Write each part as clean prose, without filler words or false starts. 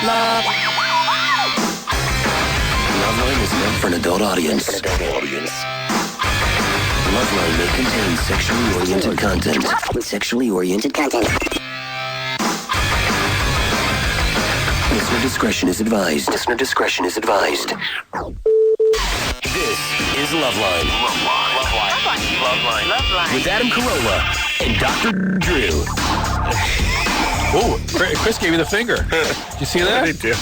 Loveline is meant for an adult audience. Loveline may contain sexually oriented content. Listener discretion is advised. This is Loveline. Loveline. With Adam Carolla and Dr. Drew. Oh, Chris gave you the finger. Did you see that? What did he do?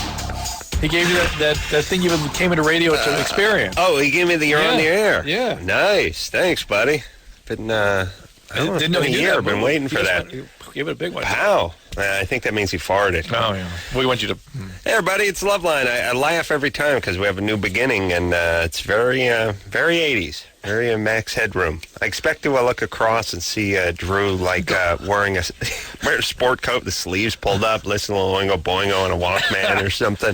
He gave you that thing you came into radio to experience. Oh, he gave me the you're on the air. Yeah. Nice. Thanks, buddy. Been, I didn't know he did that. I've been waiting for that. Give it a big one. Pow. I think that means he farted. Oh, yeah. We want you to... Hey, everybody, it's Loveline. I laugh every time because we have a new beginning, and it's very 80s, very Max Headroom. I expect to look across and see Drew, wearing a sport coat, the sleeves pulled up, listening to Oingo Boingo on a Walkman or something.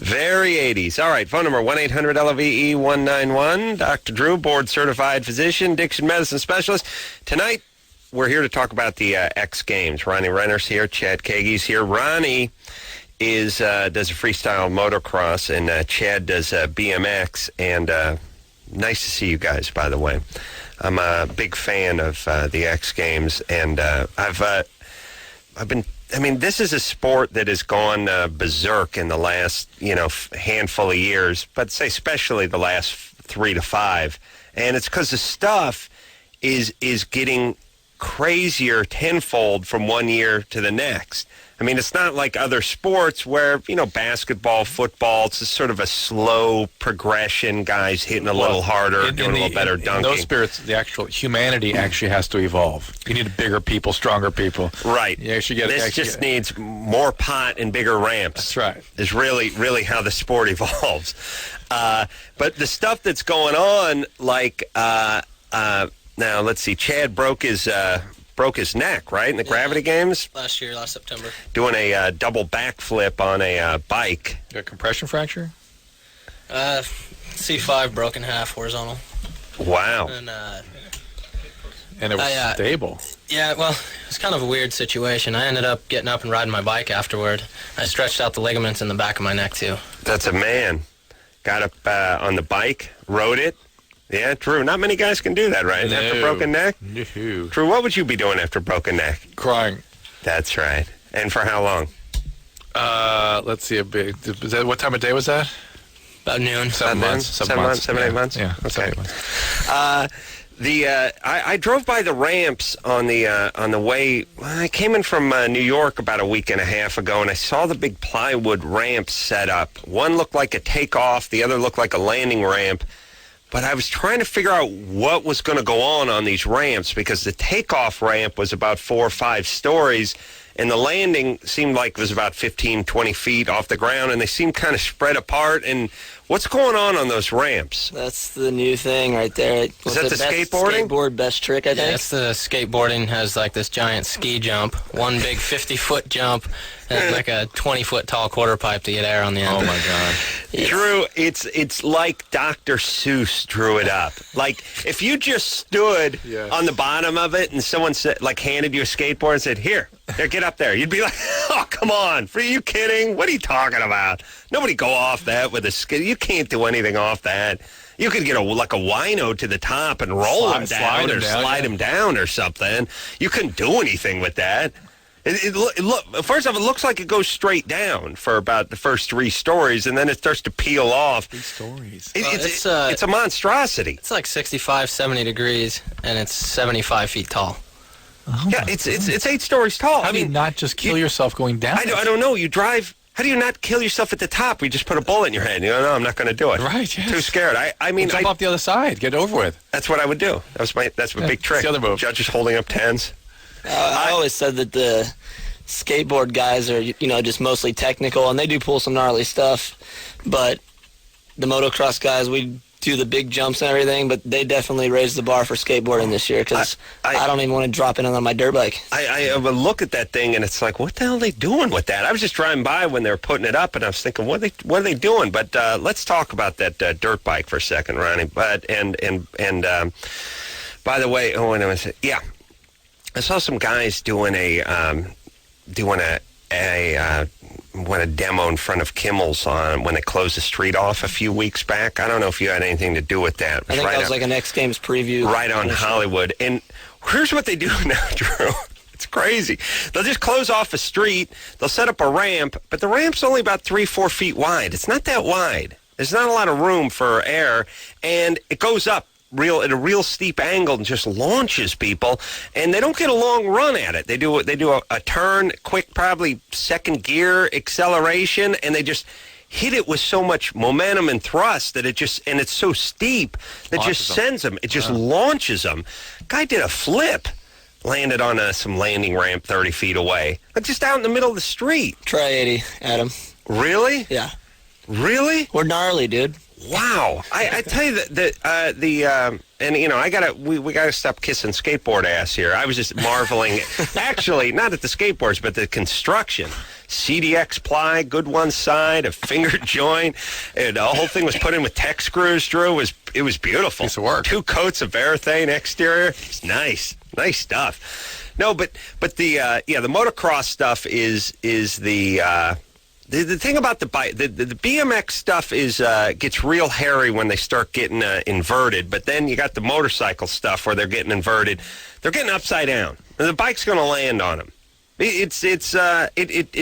Very 80s. All right, phone number 1-800-LOVE-191. Dr. Drew, board-certified physician, Dixon medicine specialist. Tonight, we're here to talk about the X Games. Ronnie Renner's here. Chad Kagy's here. Ronnie does a freestyle motocross, and Chad does BMX. And nice to see you guys, by the way. I'm a big fan of the X Games, and this is a sport that has gone berserk in the last, handful of years, but say especially the last 3 to 5. And it's because the stuff is getting crazier tenfold from one year to the next. I mean, it's not like other sports where, basketball, football, it's just sort of a slow progression, guys hitting a little harder, doing a little better dunking. In those spirits, the actual humanity actually has to evolve. You need bigger people, stronger people. Right. You actually this just needs more pot and bigger ramps. That's right. Is really, really how the sport evolves. But the stuff that's going on, now, let's see. Chad broke his neck, right, in the Gravity Games? Last September. Doing a double backflip on a bike. You got a compression fracture? C5 broke in half, horizontal. Wow. And it was stable. Yeah, well, it was kind of a weird situation. I ended up getting up and riding my bike afterward. I stretched out the ligaments in the back of my neck, too. That's a man. Got up on the bike, rode it. Yeah, Drew, not many guys can do that, right? No. After a broken neck? No. Drew, what would you be doing after a broken neck? Crying. That's right. And for how long? Let's see. What time of day was that? About noon. 7 months. 7 months? 7-8 months? Yeah. Okay. 7 months. I drove by the ramps on the way. I came in from New York about a week and a half ago, and I saw the big plywood ramps set up. One looked like a takeoff. The other looked like a landing ramp. But I was trying to figure out what was going to go on these ramps, because the takeoff ramp was about 4 or 5 stories, and the landing seemed like it was about 15, 20 feet off the ground, and they seemed kind of spread apart. And what's going on those ramps? That's the new thing right there. Is that the skateboarding? Skateboard best trick, I think. Yeah, it's the skateboarding. Has this giant ski jump, one big 50-foot jump, and like a 20-foot tall quarter pipe to get air on the end. Oh, my God. Yes. Drew, it's like Dr. Seuss drew it up. Like, if you just stood on the bottom of it and someone handed you a skateboard and said, here, get up there. You'd be like, oh, come on. Are you kidding? What are you talking about? Nobody go off that with a skate. You can't do anything off that. You could get a wino to the top and roll him down or slide him down or something. You couldn't do anything with that. First off, it looks like it goes straight down for about the first 3 stories, and then it starts to peel off. 3 stories. It's a monstrosity. It's like 65, 70 degrees, and it's 75 feet tall. Oh, yeah, it's 8 stories tall. How do you not just kill yourself going down? I don't know. You drive. How do you not kill yourself at the top? We just put a bullet in your head. You go, no, I'm not going to do it. Right, yes. Too scared. Jump off the other side. Get it over with. That's what I would do. That's my big trick. That's the other move. Judges holding up 10s. I always said that the skateboard guys are, just mostly technical, and they do pull some gnarly stuff. But the motocross guys, we do the big jumps and everything, but they definitely raised the bar for skateboarding this year, because I don't even want to drop in on my dirt bike. I would look at that thing, and it's like, what the hell are they doing with that? I was just driving by when they were putting it up, and I was thinking, what are they doing? But let's talk about that dirt bike for a second, Ronnie. But and by the way, I saw some guys doing a a demo in front of Kimmel's on when they closed the street off a few weeks back. I don't know if you had anything to do with that. I think that was like an X Games preview. Right on Hollywood. And here's what they do now, Drew. It's crazy. They'll just close off a street. They'll set up a ramp, but the ramp's only about 3-4 feet wide. It's not that wide. There's not a lot of room for air, and it goes up at a real steep angle and just launches people, and they don't get a long run at it. They do a turn, quick, probably second gear acceleration, and they just hit it with so much momentum and thrust that and it's so steep that just sends them. It just launches them. Guy did a flip, landed on some landing ramp 30 feet away, like just out in the middle of the street. Try 80, Adam. Really? Yeah. Really? We're gnarly, dude. Wow. I tell you and you know, we gotta stop kissing skateboard ass here. I was just marveling, actually, not at the skateboards, but the construction. CDX ply, good one side, a finger joint, and the whole thing was put in with tech screws, Drew. It was beautiful. Piece of work. 2 coats of Varathane exterior. It's nice stuff. No, but the motocross stuff is the thing about the bike, the BMX stuff gets real hairy when they start getting inverted, but then you got the motorcycle stuff where they're getting inverted. They're getting upside down, and the bike's going to land on them. It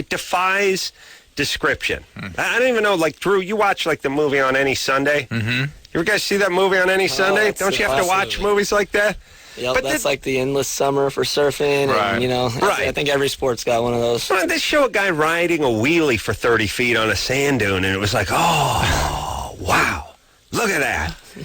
defies description. I don't even know, like, Drew, you watch, like, the movie On Any Sunday? Mm-hmm. You ever guys see that movie On Any Sunday? Don't you have to watch movies like that? Yep, but that's like the endless summer for surfing, and, you know, I think every sport's got one of those. Well, they show a guy riding a wheelie for 30 feet on a sand dune, and it was like, oh, wow, look at that. You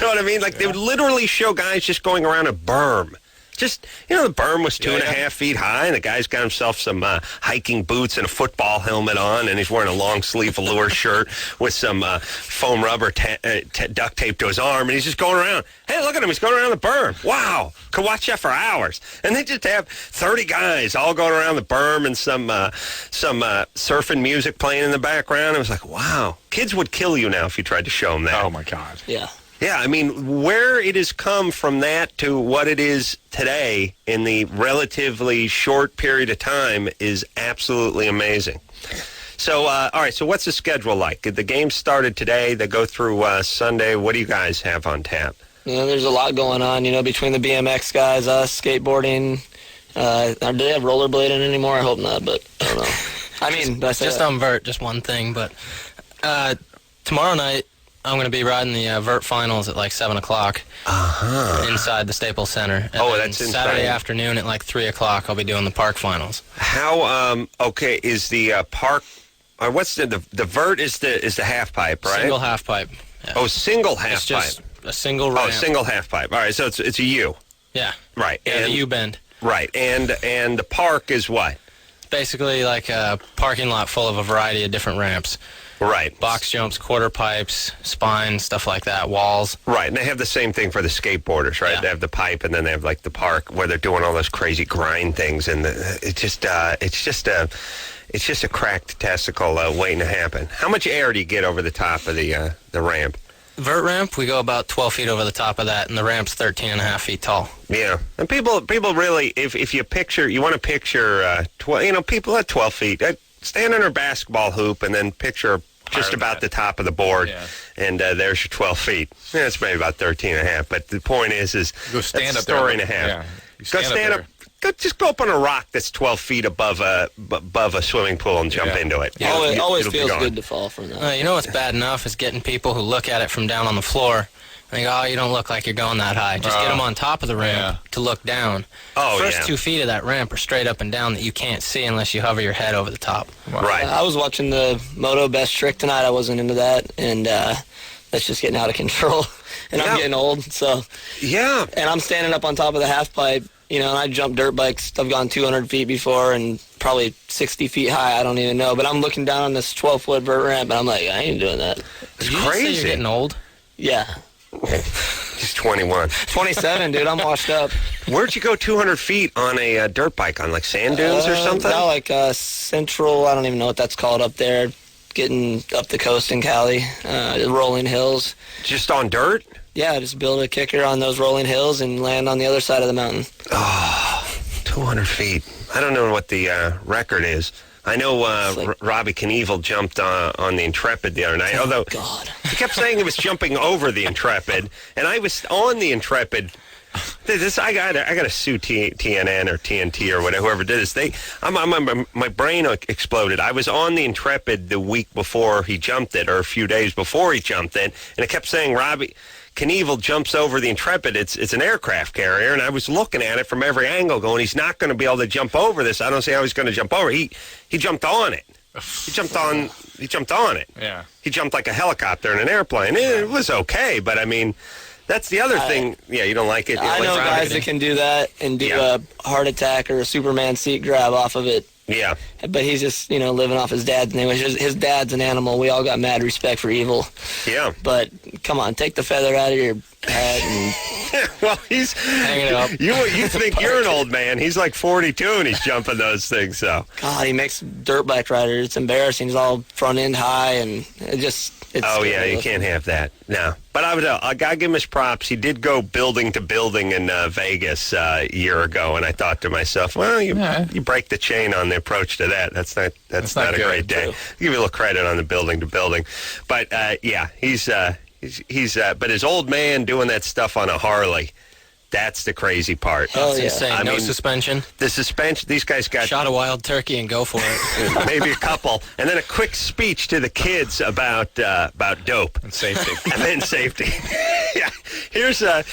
know what I mean? Like, they would literally show guys just going around a berm. Just, you know, the berm was 2.5 feet high, and the guy's got himself some hiking boots and a football helmet on, and he's wearing a long-sleeve velour shirt with some foam rubber duct tape to his arm, and he's just going around. Hey, look at him. He's going around the berm. Wow. Could watch that for hours. And they just have 30 guys all going around the berm and some surfing music playing in the background. It was like, wow. Kids would kill you now if you tried to show them that. Oh, my God. Yeah. Yeah, I mean, where it has come from that to what it is today in the relatively short period of time is absolutely amazing. So, all right, so what's the schedule like? The game started today. They go through Sunday. What do you guys have on tap? You know, there's a lot going on, you know, between the BMX guys, us, skateboarding. Do they have rollerblading anymore? I hope not, but I don't know. I mean, just on vert, just one thing, but tomorrow night, I'm going to be riding the vert finals at like 7 o'clock inside the Staples Center. And that's inside. Saturday afternoon at like 3 o'clock, I'll be doing the park finals. How, okay, is the park, what's the vert is the half pipe, right? Single half pipe. Yeah. Oh, single half it's just pipe. A single ramp. Oh, single half pipe. All right, so it's a U. Yeah. Right. Yeah, the U-bend. Right, and the park is what? Basically like a parking lot full of a variety of different ramps. Right. Box jumps, quarter pipes, spine, stuff like that, walls. Right, and they have the same thing for the skateboarders, right? Yeah. They have the pipe, and then they have like the park where they're doing all those crazy grind things, and it's just a cracked testicle waiting to happen. How much air do you get over the top of the ramp? Vert ramp, we go about 12 feet over the top of that, and the ramp's 13 and a half feet tall. Yeah, and people really, if you want to picture, people at 12 feet. Stand under a basketball hoop and then picture just about the top of the board, and there's your 12 feet. Yeah, it's maybe about 13 and a half, but the point is go stand that's up a story there. and a half. Yeah. Go stand up. Just go up on a rock that's 12 feet above a swimming pool and jump into it. Yeah, it always it'll feels good to fall from that. You know what's bad enough is getting people who look at it from down on the floor and go, oh, you don't look like you're going that high. Just get them on top of the ramp to look down. Oh, First 2 feet of that ramp are straight up and down that you can't see unless you hover your head over the top. Wow. Right. I was watching the Moto Best Trick tonight. I wasn't into that, and that's just getting out of control. And I'm getting old, so. Yeah. And I'm standing up on top of the half pipe, you know, and I jump dirt bikes. I've gone 200 feet before and probably 60 feet high. I don't even know. But I'm looking down on this 12-foot vert ramp, and I'm like, I ain't doing that. It's Did you just say crazy. you're getting old? Yeah. He's 21. 27, dude. I'm washed up. Where'd you go 200 feet on a dirt bike? On like sand dunes or something? No, like Central, I don't even know what that's called up there. Getting up the coast in Cali, rolling hills. Just on dirt? Yeah, just build a kicker on those rolling hills and land on the other side of the mountain. Oh, 200 feet. I don't know what the record is. I know Robbie Knievel jumped on the Intrepid the other night, although God. he kept saying he was jumping over the Intrepid, and I was on the Intrepid. I gotta sue TNN or TNT or whatever, whoever did this. My brain exploded. I was on the Intrepid the week before he jumped it, or a few days before he jumped it, and it kept saying Robbie Knievel jumps over the Intrepid. It's an aircraft carrier, and I was looking at it from every angle, going, he's not going to be able to jump over this. I don't see how he's going to jump over. He jumped on it. He jumped on it. Yeah. He jumped like a helicopter in an airplane. It was okay, but I mean, that's the other thing. Yeah, you don't like it. I know guys that can do that and do a heart attack or a Superman seat grab off of it. Yeah. But he's just, living off his dad's name. His dad's an animal. We all got mad respect for Evel. Yeah. But come on, take the feather out of your head and well, he's hang it up. You think you're an old man. He's like 42 and he's jumping those things, so. God, he makes dirt bike riders. It's embarrassing. He's all front end high and it's yeah, you can't have that. No. But I gotta give him his props. He did go building to building in Vegas a year ago, and I thought to myself, well, you break the chain on the approach to that. That's not a great day. I'll give you a little credit on the building to building. But he's but his old man doing that stuff on a Harley, that's the crazy part. Hell yeah. Insane. No suspension. The suspension, these guys got... Shot a wild turkey and go for it. Maybe a couple. And then a quick speech to the kids about dope. And safety. And then safety. Yeah. Here's the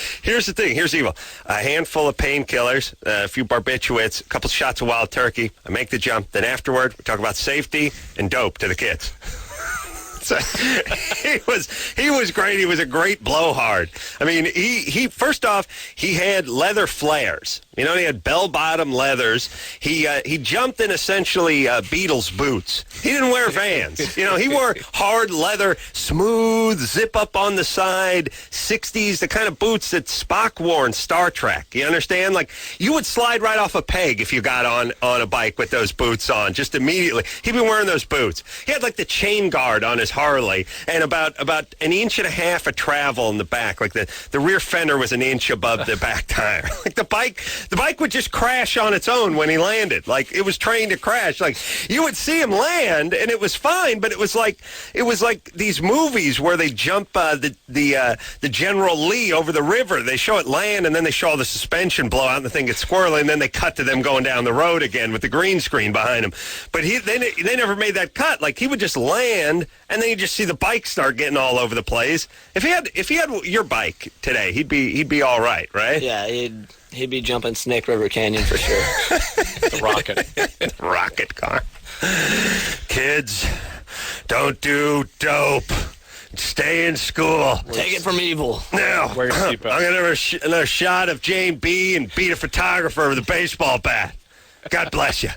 thing. Here's Evel. A handful of painkillers, a few barbiturates, a couple shots of wild turkey. I make the jump. Then afterward, we talk about safety and dope to the kids. So, he was great. He was a great blowhard. I mean, he first off, he had leather flares. He had bell-bottom leathers. He jumped in essentially Beatles boots. He didn't wear Vans. He wore hard leather, smooth, zip up on the side, 60s, the kind of boots that Spock wore in Star Trek. You understand? Like, you would slide right off a peg if you got on a bike with those boots on, just immediately. He'd been wearing those boots. He had, like, the chain guard on his Harley and about an inch and a half of travel in the back. Like, the rear fender was an inch above the back tire. Like, the bike would just crash on its own when he landed. Like, it was trained to crash. Like, you would see him land, and it was fine, but it was like these movies where they jump the General Lee over the river. They show it land, and then they show all the suspension blow out, and the thing gets squirrely, and then they cut to them going down the road again with the green screen behind him. But they never made that cut. Like, he would just land, and then you just see the bike start getting all over the place. If he had your bike today, he'd be all right? Yeah, he'd be jumping Snake River Canyon for sure. The rocket. Rocket car. Kids, don't do dope. Stay in school. Take it from Evel. Now, Wear your I'm seatbelt. going to have another shot of Jane B. and beat a photographer with a baseball bat. God bless you.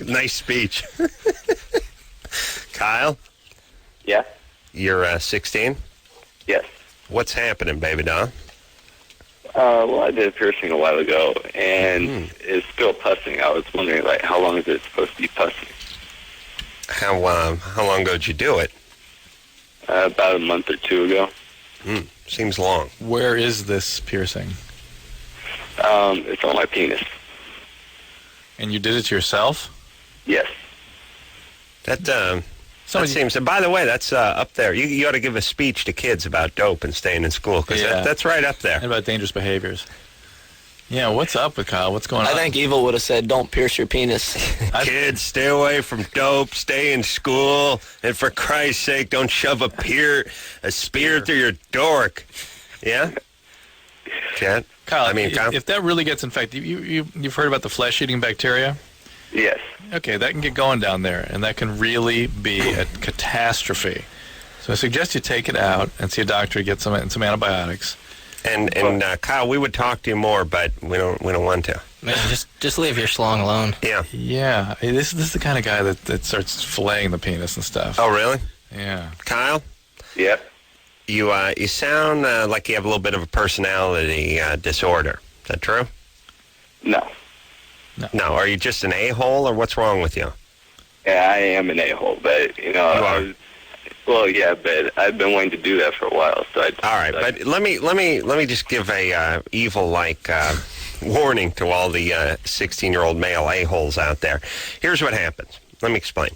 Nice speech. Kyle? Yeah? You're 16? Yes. What's happening, baby doll? Well, I did a piercing a while ago, and it's still pussing. I was wondering, how long is it supposed to be pussing? How long ago did you do it? About a month or two ago. Seems long. Where is this piercing? It's on my penis. And you did it to yourself? Yes. That seems. And by the way, that's up there. You ought to give a speech to kids about dope and staying in school, because that's right up there. And about dangerous behaviors. Yeah, what's up with Kyle? What's going on? I think Evel would have said, "Don't pierce your penis." Kids, stay away from dope. Stay in school, and for Christ's sake, don't shove a spear through your dork. Yeah, Chad. Kyle, Kyle? if that really gets infected, you've heard about the flesh-eating bacteria? Yes. Okay, that can get going down there, and that can really be a catastrophe. So I suggest you take it out and see a doctor, get some antibiotics. And Kyle, we would talk to you more, but we don't want to. Man, just leave your schlong alone. Yeah. Yeah, this is the kind of guy that starts filleting the penis and stuff. Oh, really? Yeah. Kyle? Yep. You sound like you have a little bit of a personality disorder. Is that true? No. No. Are you just an a-hole, or what's wrong with you? Yeah, I am an a-hole, but, You are? Well, yeah, but I've been wanting to do that for a while. So All right, but let me just give a evil-like warning to all the 16-year-old male a-holes out there. Here's what happens. Let me explain.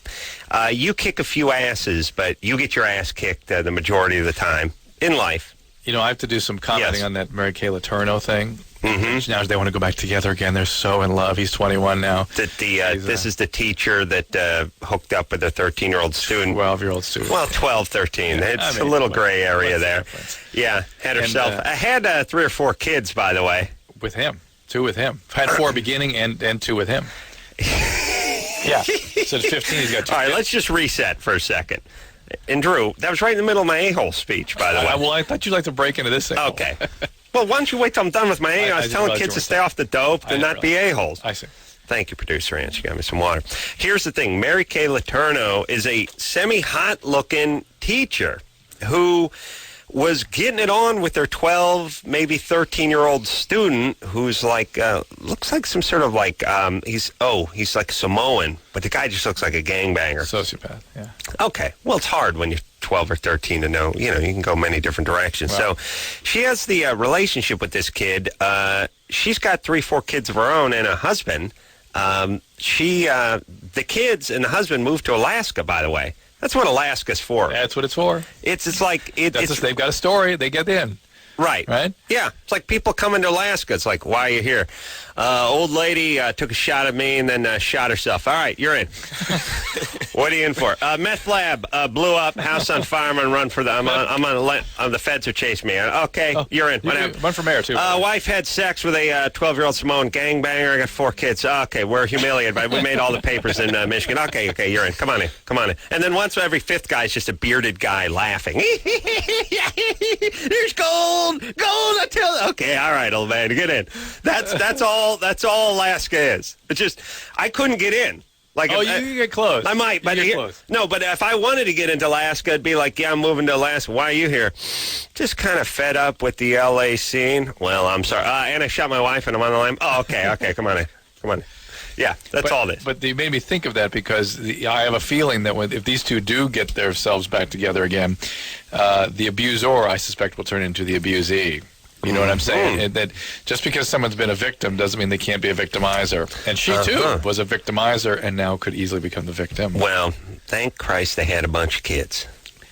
You kick a few asses, but you get your ass kicked the majority of the time in life. You know, I have to do some commenting on that Mary Kay Letourneau thing. Mm-hmm. Now they want to go back together again. They're so in love. He's 21 now. This is the teacher that hooked up with a 13-year-old student. 12-year-old student. Well, 12, 13. Yeah, It's a little gray area there. Difference? Yeah, had herself. I had 3 or 4 kids, by the way. With him. 2 with him. Had 4 beginning and 2 with him. Yeah. So at 15, he's got 2 All right, kids. let's just reset for a second. And Drew, that was right in the middle of my a-hole speech, by the way. Well, I thought you'd like to break into this thing. Okay. Well, why don't you wait till I'm done with my a-hole? I was telling kids to stay off the dope and not be a-holes. I see. Thank you, Producer Ant. You got me some water. Here's the thing. Mary Kay Letourneau is a semi-hot-looking teacher who was getting it on with their 12, maybe 13-year-old student who's like, looks like some sort of like, he's like Samoan, but the guy just looks like a gangbanger. Sociopath, yeah. Okay. Well, it's hard when you're 12 or 13 to know, you can go many different directions. Wow. So she has the relationship with this kid. She's got 3, 4 kids of her own and a husband. The kids and the husband moved to Alaska, by the way. That's what Alaska's for. That's what it's for. It's like They've got a story. They get in. Right. Right? Yeah. It's like people coming to Alaska. It's like, why are you here? Old lady took a shot at me and then shot herself. All right, you're in. What are you in for? Meth lab blew up. House on fire. I'm gonna run for the. The feds are chasing me. Okay, you're in. Whatever. Run for mayor too. Wife had sex with a 12-year-old Samoan gangbanger. I got 4 kids. Okay, we're humiliated, but we made all the papers in Michigan. Okay, you're in. Come on in. And then once every 5th guy is just a bearded guy laughing. There's gold. I tell. Okay, all right, old man, get in. That's all Alaska is. It's just I couldn't get in. Like, you can get close. I might, but no. But if I wanted to get into Alaska, it'd be like, yeah, I'm moving to Alaska. Why are you here? Just kind of fed up with the L.A. scene. Well, I'm sorry. And I shot my wife, and I'm on the line. Oh, okay. Come on in. Yeah, that's all it is. But they made me think of that because I have a feeling that if these two do get themselves back together again, the abuser, I suspect, will turn into the abusee. You know what I'm saying? And that just because someone's been a victim doesn't mean they can't be a victimizer. And she, too, was a victimizer and now could easily become the victim. Well, thank Christ they had a bunch of kids.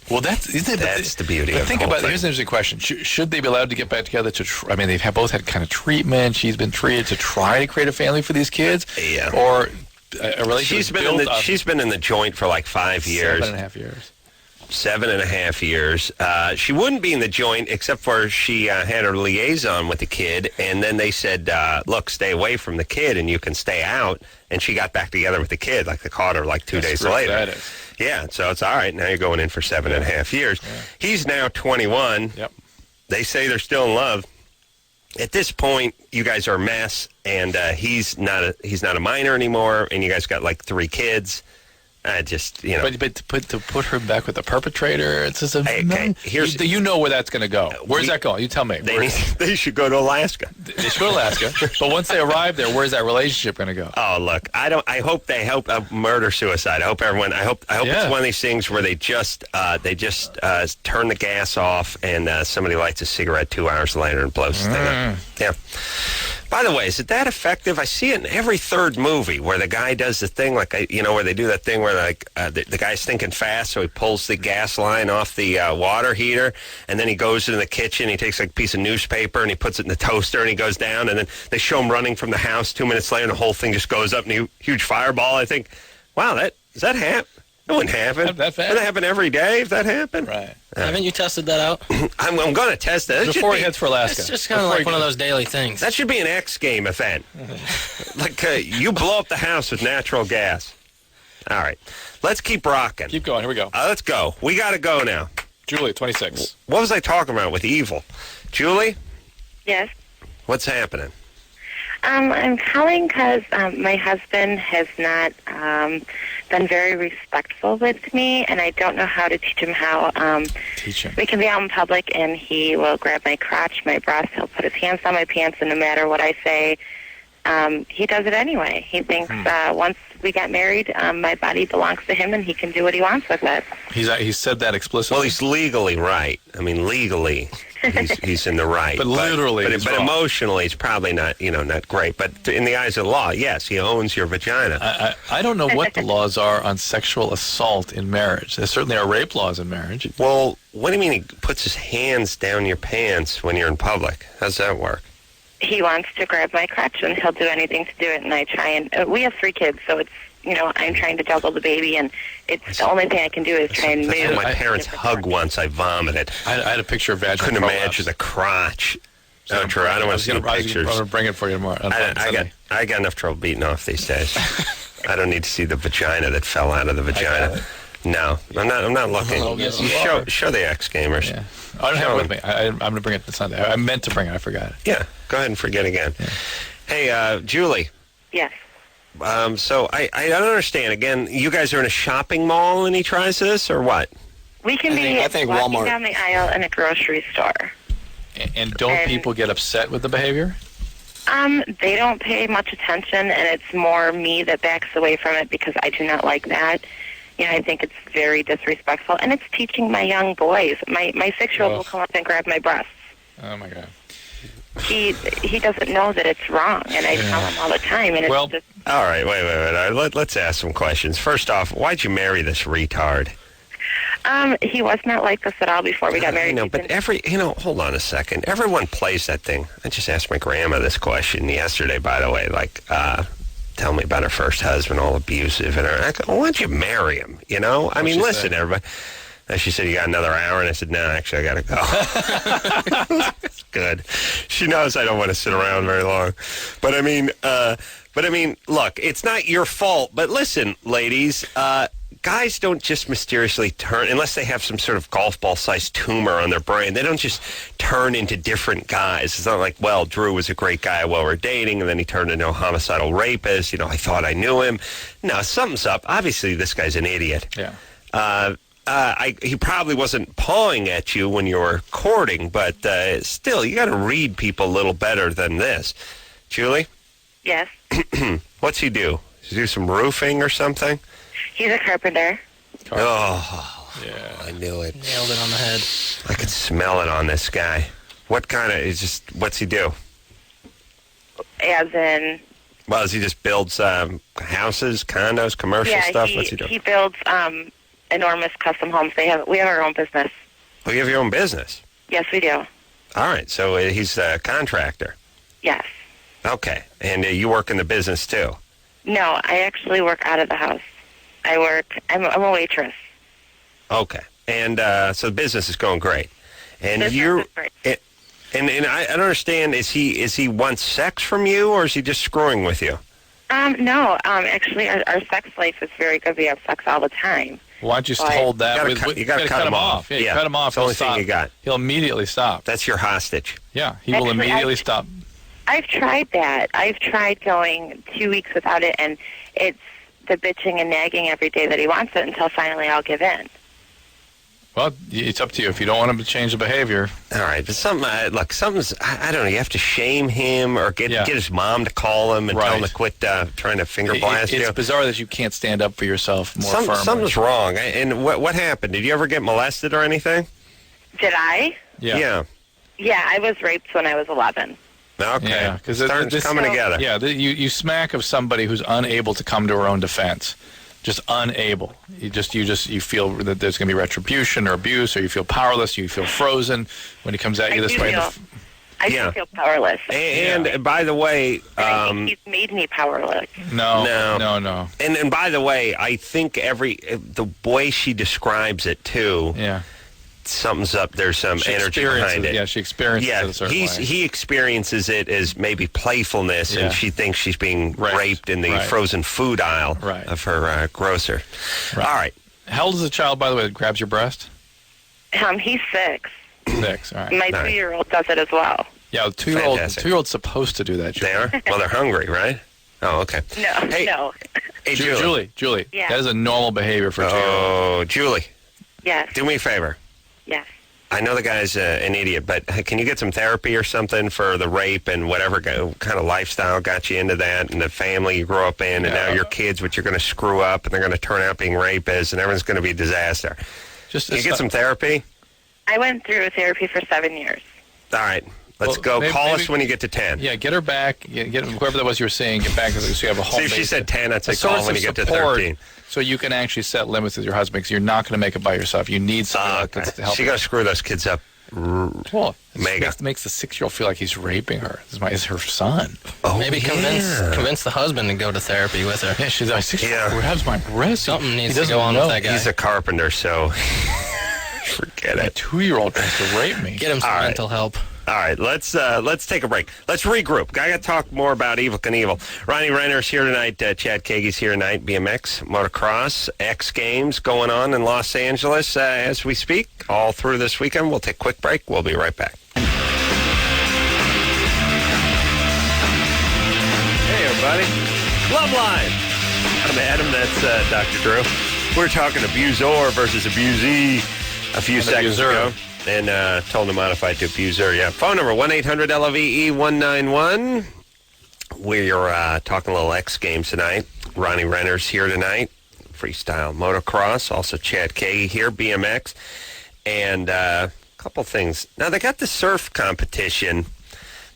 Well, that's the beauty of it. Think about it. Here's an interesting question. Should they be allowed to get back together they've both had kind of treatment. She's been treated to try to create a family for these kids. Yeah. Or a relationship She's been in the joint for like 5 years. 7.5 years. 7.5 years. She wouldn't be in the joint except for she had her liaison with the kid, and then they said, look, stay away from the kid and you can stay out. And she got back together with the kid. Like, they caught her like 2 days later. That is. Yeah, so it's all right. Now you're going in for 7.5 years. Yeah. He's now 21. Yep. They say they're still in love. At this point, you guys are a mess, and he's not a minor anymore, and you guys got like 3 kids. But to put her back with the perpetrator, it's just you know where that's going to go. Where's that going? You tell me. They should go to Alaska. They should go to Alaska. But once they arrive there, where's that relationship going to go? Oh, look, I hope they help murder suicide. I hope it's one of these things where they just turn the gas off and somebody lights a cigarette 2 hours later and blows the thing up. Yeah. By the way, is it that effective? I see it in every 3rd movie where the guy does the thing where they do that thing where the guy's thinking fast, so he pulls the gas line off the water heater, and then he goes into the kitchen, he takes like a piece of newspaper, and he puts it in the toaster, and he goes down, and then they show him running from the house 2 minutes later, and the whole thing just goes up in a huge fireball. I think, wow, does that happen? That wouldn't happen. That fast? Would that happen every day if that happened? Right. Haven't you tested that out? I'm going to test it. Before he heads for Alaska. It's just kind of like one of those daily things. That should be an X game event. Like, you blow up the house with natural gas. All right. Let's keep rocking. Keep going. Here we go. Let's go. We got to go now. Julie, 26. What was I talking about with Evel? Julie? Yes. What's happening? I'm calling because my husband has not been very respectful with me, and I don't know how to teach him how. Teach him. We can be out in public, and he will grab my crotch, my breast. He'll put his hands on my pants, and no matter what I say, he does it anyway. He thinks once we get married, my body belongs to him, and he can do what he wants with it. He said that explicitly? Well, he's legally right. I mean, legally. he's in the right. But literally, but he's wrong. emotionally, it's probably not not great. But in the eyes of the law, yes, he owns your vagina. I don't know what the laws are on sexual assault in marriage. There certainly are rape laws in marriage. Well, what do you mean he puts his hands down your pants when you're in public? How's that work? He wants to grab my crotch, and he'll do anything to do it. And I try and we have 3 kids, so it's I'm trying to juggle the baby, and it's the only thing I can do is try and move. My parents hugged once. I vomited. I had a picture of vaginal Couldn't prolapse. imagine the crotch. No, true. I don't want to see the pictures. I'm going to bring it for you tomorrow. I got enough trouble beating off these days. I don't need to see the vagina that fell out of the vagina. No, I'm not looking. Oh, yes, you show the X Gamers. Yeah. I don't have it with me. I'm going to bring it this Sunday. I meant to bring it. I forgot it. Yeah, go ahead and forget again. Yeah. Hey, Julie. Yes. So I don't understand. Again, you guys are in a shopping mall and he tries this, or what? We can I think walking Walmart. down the aisle in a grocery store. And don't people get upset with the behavior? They don't pay much attention, and it's more me that backs away from it because I do not like that. I think it's very disrespectful, and it's teaching my young boys. My 6-year-old will come up and grab my breasts. Oh my God. He doesn't know that it's wrong, and I tell him all the time. And it's just all right. Wait. Let's ask some questions. First off, why'd you marry this retard? He was not like this at all before we got married. No, but hold on a second. Everyone plays that thing. I just asked my grandma this question yesterday, by the way, tell me about her first husband, all abusive, and I go, why'd you marry him? I mean, listen, everybody. And she said, you got another hour? And I said, no, actually, I got to go. It's good. She knows I don't want to sit around very long. But I mean, look, it's not your fault. But listen, ladies, guys don't just mysteriously turn, unless they have some sort of golf ball-sized tumor on their brain, they don't just turn into different guys. It's not like, well, Drew was a great guy while we're dating, and then he turned into a homicidal rapist. I thought I knew him. No, something's up. Obviously, this guy's an idiot. Yeah. He probably wasn't pawing at you when you were courting, but still, you got to read people a little better than this. Julie? yes. What's he do? Does he do some roofing or something? He's a carpenter. Oh, yeah. I knew it. Nailed it on the head. I could smell it on this guy. What kind of, what's he do? As in? Well, does he just builds houses, condos, commercial stuff? What's he do? He builds enormous custom homes. We have our own business. Oh, you have your own business? Yes, we do. All right, so he's a contractor. Yes. Okay, and you work in the business too? No, I actually work out of the house. I'm a waitress. Okay, and so the business is going great. And Business is great. And I don't understand, is he wants sex from you, or is he just screwing with you? No, actually, our sex life is very good. We have sex all the time. Why don't you hold that? You got to cut him off. Yeah, you cut him off. That's the only thing you got. He'll immediately stop. That's your hostage. Yeah, he will immediately stop. I've tried that. I've tried going 2 weeks without it, and it's the bitching and nagging every day that he wants it until finally I'll give in. Well, it's up to you. If you don't want him to change the behavior. All right, but something's, I don't know, you have to shame him or get his mom to call him and tell him to quit trying to finger blast you. It's bizarre that you can't stand up for yourself more firmly. Something's wrong. And what happened? Did you ever get molested or anything? Did I? Yeah. Yeah, I was raped when I was 11. Okay. Yeah, because it's coming together. Yeah, you smack of somebody who's unable to come to her own defense. Just unable. You feel that there's going to be retribution or abuse, or you feel powerless. You feel frozen when he comes at you this way. I do feel powerless. And by the way, I think he's made me powerless. No. And by the way, I think the way she describes it too. Yeah. Something's up. There's some energy behind it. Yeah, she experiences it a certain way. He experiences it as maybe playfulness, and she thinks she's being raped in the frozen food aisle of her grocer. Right. All right. How old is the child, by the way, that grabs your breast? He's 6. 6, all right. My 2-year-old does it as well. Yeah, the 2-year-old's supposed to do that. They are? Well, they're hungry, right? Oh, okay. No. Hey, Julie. Yeah. That is a normal behavior for a 2-year-old. Oh, Julie. Yes. Do me a favor. Yes. I know the guy's an idiot, but can you get some therapy or something for the rape and whatever kind of lifestyle got you into that, and the family you grew up in, and now your kids, which you're going to screw up, and they're going to turn out being rapists, and everyone's going to be a disaster. Can you get some therapy? I went through therapy for 7 years. All right. Let's go. Call us when you get to 10. Yeah, get her back. Get whoever that was you were saying. Get back so you have a home. See, if she said 10, I'd say A call source when of you get to support 13. So you can actually set limits with your husband because you're not going to make it by yourself. You need someone Okay. to help. She got to screw those kids up. Well, Mega. makes the 6-year-old feel like he's raping her. This is her son. Oh, Maybe convince the husband to go to therapy with her. Yeah, she's like 6-year-old grabs my breast. Something needs He to go on doesn't with that guy. He's a carpenter, so forget A it. 2-year-old tries to rape me. Get him some All right. mental help. All right, let's take a break. Let's regroup. I got to talk more about Evel Knievel. Ronnie Renner's here tonight. Chad Kagy's here tonight. BMX, Motocross, X Games going on in Los Angeles as we speak. All through this weekend. We'll take a quick break. We'll be right back. Hey, everybody. Loveline. I'm Adam. That's Dr. Drew. We're talking abuser versus abusee a few seconds ago. And told him to modify to abuser. Yeah. Phone number 1-800-LOVE-191. We're talking a little X Games tonight. Ronnie Renner's here tonight. Freestyle Motocross. Also Chad Kagy here, BMX. And a couple things. Now, they got the surf competition,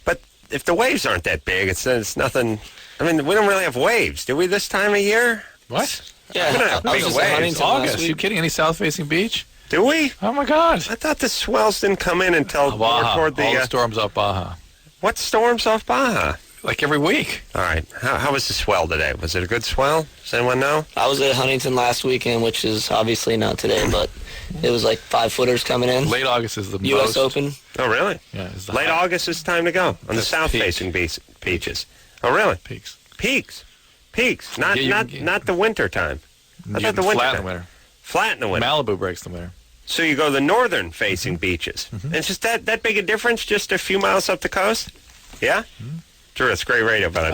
but if the waves aren't that big, it's nothing. I mean, we don't really have waves, do we, this time of year? What? Yeah, We don't have I was big just at waves. Huntington last August. week. You kidding? Any south-facing beach? Do we? Oh, my God. I thought the swells didn't come in until more Baja. toward All the... the storms off Baja. What storms off Baja? Like every week. All right. How was the swell today? Was it a good swell? Does anyone know? I was at Huntington last weekend, which is obviously not today, but it was like 5-footers coming in. Late August is the U.S. most. Open. Oh, really? Yeah, it's the Late high August is time to go on the That's south-facing beaches. Oh, really? peaks. Peaks. Not Yeah, you- not the winter time. I You thought the can winter flat in time. the winter. Flat in the winter. Malibu breaks the winter. So you go the northern-facing beaches. And it's just that big a difference, just a few miles up the coast? Yeah? Drew, it's great radio, but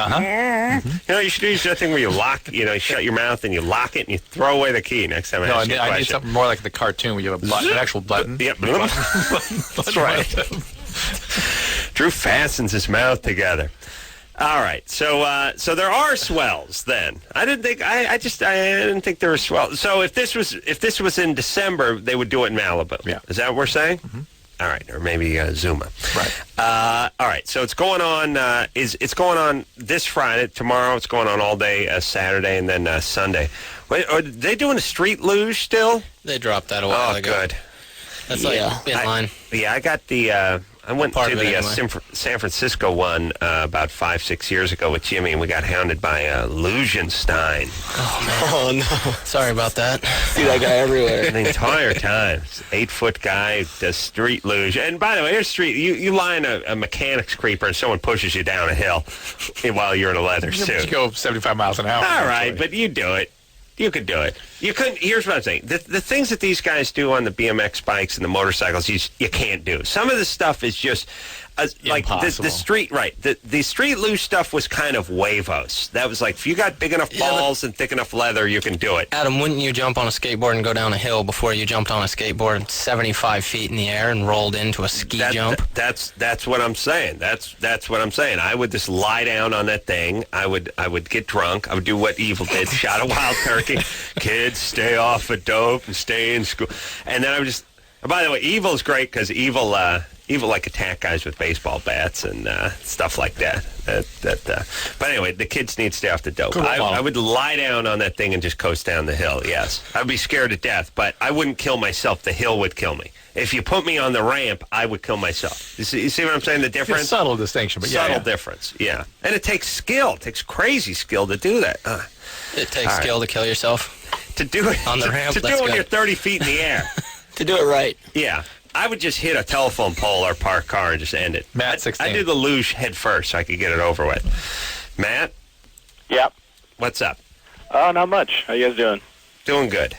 you know, you should do that thing where you lock, you shut your mouth and you lock it and you throw away the key next time I No, ask you a I need question. something more like the cartoon where you have an actual button. Yep. That's right. Drew fastens his mouth together. All right, so there are swells then. I didn't think I didn't think there were swells. So if this was in December, they would do it in Malibu. Yeah. Is that what we're saying? All right, or maybe Zuma. Right. All right, so it's going on. It's going on this Friday. Tomorrow, it's going on all day. Saturday and then Sunday. Wait, are they doing a street luge still? They dropped that a while Oh, ago. good. That's like in line. Yeah, I got the. I went Part to of it the anyway. San Francisco one about 5-6 years ago with Jimmy, and we got hounded by Lugenstein Oh, no. Sorry about that. See that guy everywhere. the entire time. 8-foot guy does street luge. And by the way, here's street. You lie in a mechanic's creeper and someone pushes you down a hill while you're in a leather You suit. go 75 miles an hour. All right, but you do it. You could do it. You couldn't. Here's what I'm saying: the things that these guys do on the BMX bikes and the motorcycles, you can't do. Some of the stuff is just like the Impossible. street. Right. The street loose stuff was kind of huevos. That was like if you got big enough balls and thick enough leather, you can do it. Adam, wouldn't you jump on a skateboard and go down a hill before you jumped on a skateboard 75 feet in the air and rolled into a ski jump? That's what I'm saying. That's what I'm saying. I would just lie down on that thing. I would get drunk. I would do what Evel did. Shot a wild turkey. Kids, stay off of dope and stay in school. And then I would just. By the way, Evel's great because Evel like attack guys with baseball bats and stuff like that. But anyway, the kids need to stay off the dope. Cool. I would lie down on that thing and just coast down the hill. Yes, I'd be scared to death, but I wouldn't kill myself. The hill would kill me. If you put me on the ramp, I would kill myself. You see what I'm saying? The It's a difference. subtle distinction, but Subtle yeah. difference. Yeah, and it takes skill. It takes crazy skill to do that. It takes skill to kill yourself. To do it On the ramp, To do that's it when good. you're 30 feet in the air. To do it right. Yeah. I would just hit a telephone pole or park car and just end it. Matt, 16. I do the luge head first so I could get it over with. Matt, Yep. what's up? Not much. How you guys doing? Doing good.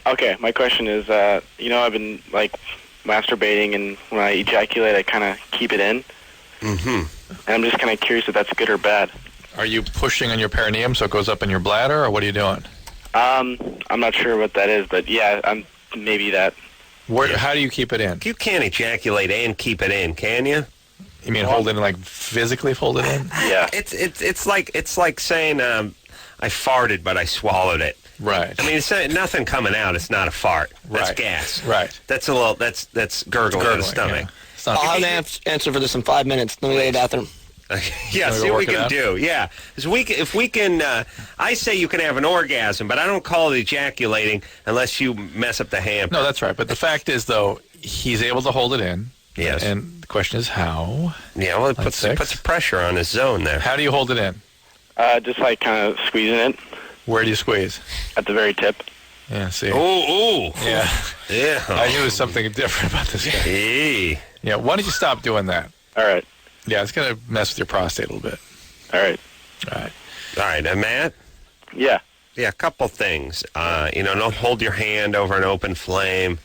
Okay. My question is, I've been like masturbating, and when I ejaculate, I kind of keep it in. Mm-hmm. And I'm just kind of curious if that's good or bad. Are you pushing on your perineum so it goes up in your bladder, or what are you doing? I'm not sure what that is, but yeah, maybe that. How do you keep it in? You can't ejaculate and keep it in, can you? You mean hold it in, like physically hold it in? Yeah. It's like saying I farted but I swallowed it. Right. I mean, it's nothing coming out. It's not a fart. That's Right. gas. Right. That's a little. That's gurgling in the stomach. Yeah. It's not I'll have an answer for this in 5 minutes. Let me go to the bathroom. Yeah, Wanna see go what we work it can out? do. Yeah, if we can, I say you can have an orgasm, but I don't call it ejaculating unless you mess up the hamper. No, that's right. But the fact is, though, he's able to hold it in. Yes. And the question is how? Yeah, well, it puts some pressure on his zone there. How do you hold it in? Just like kind of squeezing it Where do you squeeze? at the very tip. Yeah, see. Ooh. Yeah. Yeah. I knew there was something different about this guy. Hey. Yeah, why don't you stop doing that? All right. Yeah, it's going to mess with your prostate a little bit. All right. All right. All right, Matt? Yeah. Yeah, a couple things. Don't hold your hand over an open flame.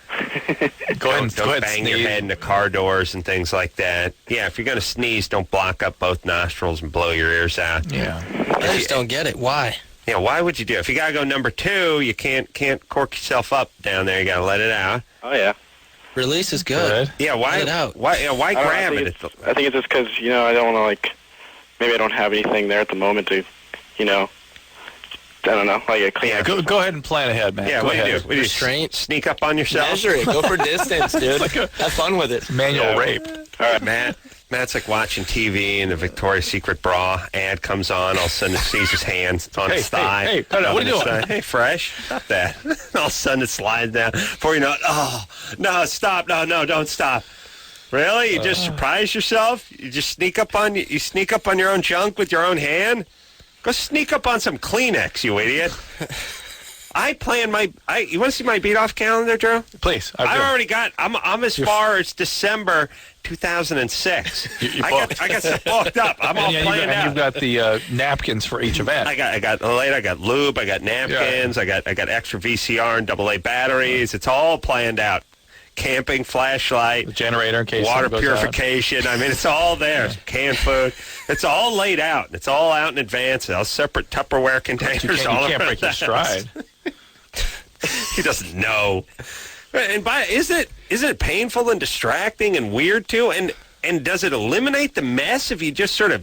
Go ahead Don't and bang your sneeze. head into car doors and things like that. Yeah, if you're going to sneeze, don't block up both nostrils and blow your ears out. Yeah. I just don't get it. Why? Yeah, why would you do it? If you got to go number 2, you can't cork yourself up down there. You got to let it out. Oh, yeah. Release is good. Yeah, why? Let it out. Why I grab think it? I think it's just because, I don't want to, maybe I don't have anything there at the moment to, I don't know, like a clean. Yeah, go ahead and plan ahead, man. Yeah, Go what do you ahead. do? What do you Restraint. Sneak up on yourself? Measure it. Go for distance, dude. Have fun with it. Manual rape. All right, Matt's like watching TV and the Victoria's Secret bra ad comes on. All of a sudden, he sees his hand on his thigh. Hey, what are you doing? Hey, fresh. Stop that. All of a sudden, it slides down. Before you know it, oh, no, stop. No, don't stop. Really? You just surprise yourself? You just sneak up on your own junk with your own hand? Go sneak up on some Kleenex, you idiot. You want to see my beat-off calendar, Drew? Please. I already got. I'm as far as December 2006. You I got stuff booked up. I'm all planned out. You've got the napkins for each event. I got lube. I got napkins. Yeah. I got extra VCR and AA batteries. It's all planned out. Camping, flashlight, the generator in case water goes purification. Out. I mean, it's all there. Canned food. It's all laid out. It's all out in advance. All separate Tupperware containers. You can't break your stride. He doesn't know. And isn't it painful and distracting and weird too? And does it eliminate the mess if you just sort of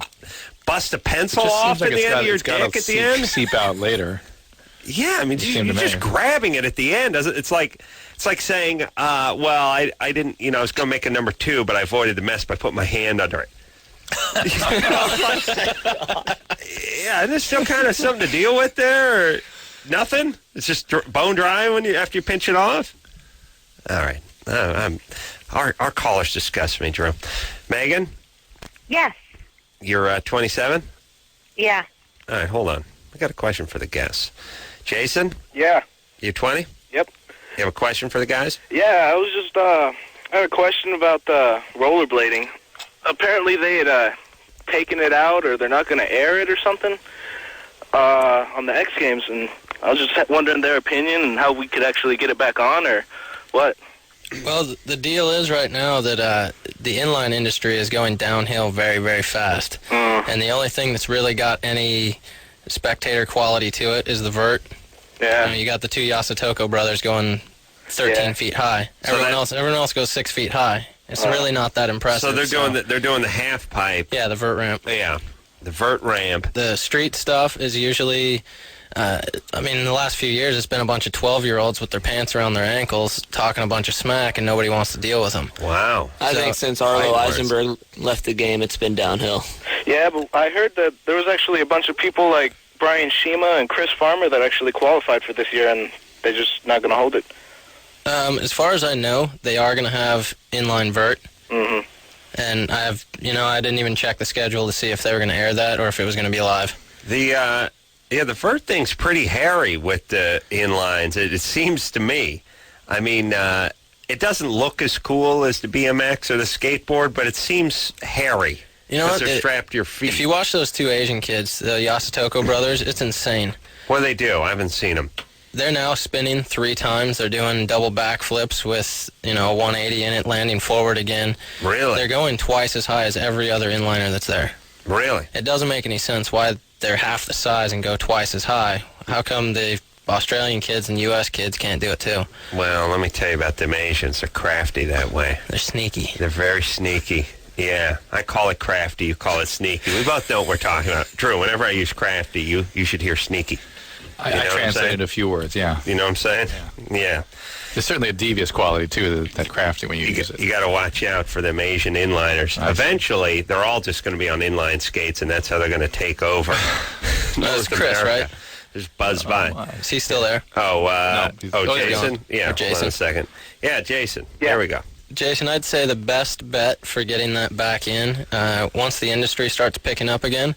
bust a pencil off at the end of your dick at the end? Seep out later. Yeah, I mean, you're just grabbing it at the end. It's like saying, I didn't, I was going to make a number 2, but I avoided the mess by putting my hand under it. Yeah, there's still kind of something to deal with there, or nothing? It's just bone dry after you pinch it off? All right. Our callers disgust me, Drew. Megan? Yes. You're 27? Yeah. All right, hold on. I got a question for the guests. Jason? Yeah. You 20? Yep. You have a question for the guys? Yeah, I was just, I had a question about rollerblading. Apparently they had taken it out, or they're not going to air it or something on the X Games, and I was just wondering their opinion and how we could actually get it back on, or what. Well, the deal is right now that the inline industry is going downhill very, very fast. And the only thing that's really got any spectator quality to it is the vert. Yeah. You got the 2 Yasutoko brothers going 13 feet high. Everyone else goes 6 feet high. It's really not that impressive. So they're doing the half pipe. Yeah, the vert ramp. Yeah, the vert ramp. The street stuff is usually, in the last few years, it's been a bunch of 12-year-olds with their pants around their ankles talking a bunch of smack, and nobody wants to deal with them. Wow. I think since Arlo Eisenberg left the game, it's been downhill. Yeah, but I heard that there was actually a bunch of people like Brian Shima and Chris Farmer that actually qualified for this year, and they're just not going to hold it. As far as I know, they are going to have inline vert. Mm-hmm. And I didn't even check the schedule to see if they were going to air that or if it was going to be live. The vert thing's pretty hairy with the inlines. It seems to me. I mean, it doesn't look as cool as the BMX or the skateboard, but it seems hairy. You know what? They're strapped to your feet. If you watch those 2 Asian kids, the Yasutoko brothers, it's insane. What do they do? I haven't seen them. They're now spinning 3 times. They're doing double backflips with, 180 in it, landing forward again. Really? They're going twice as high as every other inliner that's there. Really? It doesn't make any sense why they're half the size and go twice as high. How come the Australian kids and U.S. kids can't do it too? Well, let me tell you about them Asians. They're crafty that way. They're sneaky. They're very sneaky. Yeah, I call it crafty. You call it sneaky. We both know what we're talking about. Drew, whenever I use crafty, you should hear sneaky. I translated a few words, yeah. You know what I'm saying? Yeah. There's certainly a devious quality, too, that crafting when you use it. You got to watch out for them Asian inliners. Eventually, they're all just going to be on inline skates, and that's how they're going to take over. That's Chris, right? Just buzz by. Is he still there? Jason? Yeah, Jason. Hold on a second. Yeah, Jason. Yeah. There we go. Jason, I'd say the best bet for getting that back in, once the industry starts picking up again,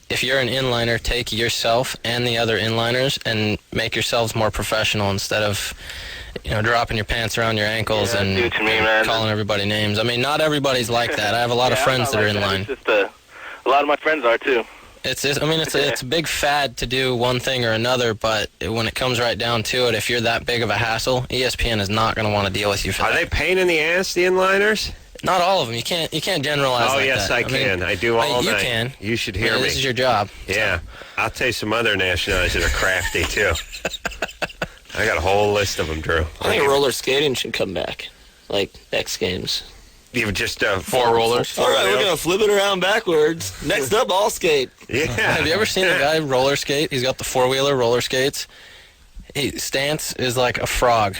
if you're an inliner, take yourself and the other inliners and make yourselves more professional instead of, dropping your pants around your ankles and calling everybody names. I mean, not everybody's like that. I have a lot of friends that are inline. It's just a lot of my friends are too. It's a big fad to do one thing or another, but when it comes right down to it, if you're that big of a hassle, ESPN is not going to want to deal with you for that. Are they pain in the ass, the inliners? Not all of them. You can't generalize like that. Oh, yes, I can. I do all night. You can. You should hear me. This is your job. Yeah. I'll tell you some other nationalities that are crafty, too. I got a whole list of them, Drew. I think roller skating should come back, like X Games. You have just 4 rollers. All right, we're going to flip it around backwards. Next up, all skate. Yeah. Have you ever seen a guy roller skate? He's got the 4-wheeler roller skates. His stance is like a frog.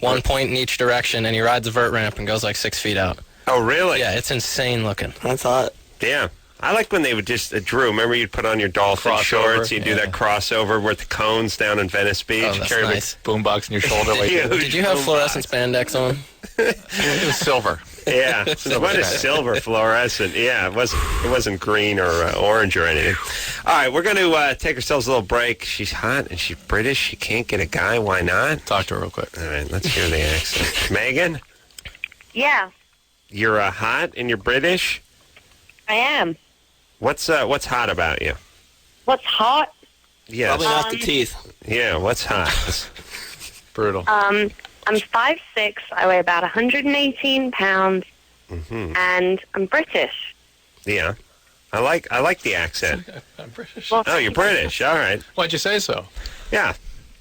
1 point in each direction, and he rides a vert ramp and goes like 6 feet out. Oh, really? Yeah, it's insane looking. That's hot. Yeah. I like when they would just, Drew, remember you'd put on your dolphin shorts, you'd do that crossover with the cones down in Venice Beach. Oh, that's carry nice. the boombox in your shoulder. Did you have fluorescent spandex on? It was silver. Yeah, what is silver fluorescent? Yeah, it wasn't green or orange or anything. All right, we're going to take ourselves a little break. She's hot and she's British. She can't get a guy. Why not? Talk to her real quick. All right, let's hear the accent. Megan? Yeah, You're hot and you're British? I am. What's hot about you? What's hot? Yes. Probably not the teeth. Yeah, what's hot? Brutal. I'm 5'6". I weigh about 118 pounds, and I'm British. Yeah. I like the accent. I'm British. Well, Oh, you're British. All right. Why'd you say so? Yeah.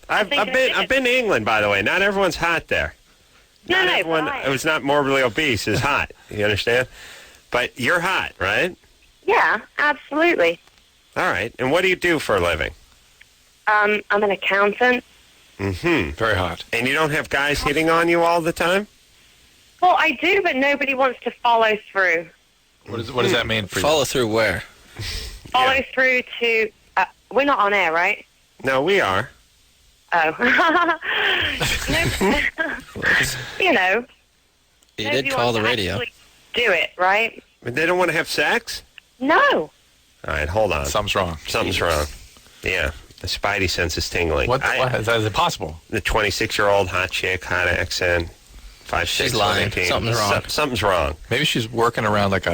I've been to England, by the way. Not everyone's hot there. No, Not everyone fine. who's not morbidly obese is hot. You understand? But you're hot, right? Yeah, absolutely. All right. And what do you do for a living? I'm an accountant. Very hot. And you don't have guys hitting on you all the time? Well, I do, but nobody wants to follow through. What does that mean for you? Follow through where? Follow through to... we're not on air, right? No, we are. Oh. You know. You nobody did call wants the to radio. actually do it, right? But they don't want to have sex? No. All right, hold on. Something's wrong. Something's wrong. Yeah. The spidey sense is tingling. What is it possible? The 26-year-old hot chick, hot accent, 5'6", She's lying. 118. Something's wrong. Something's wrong. Maybe she's working around like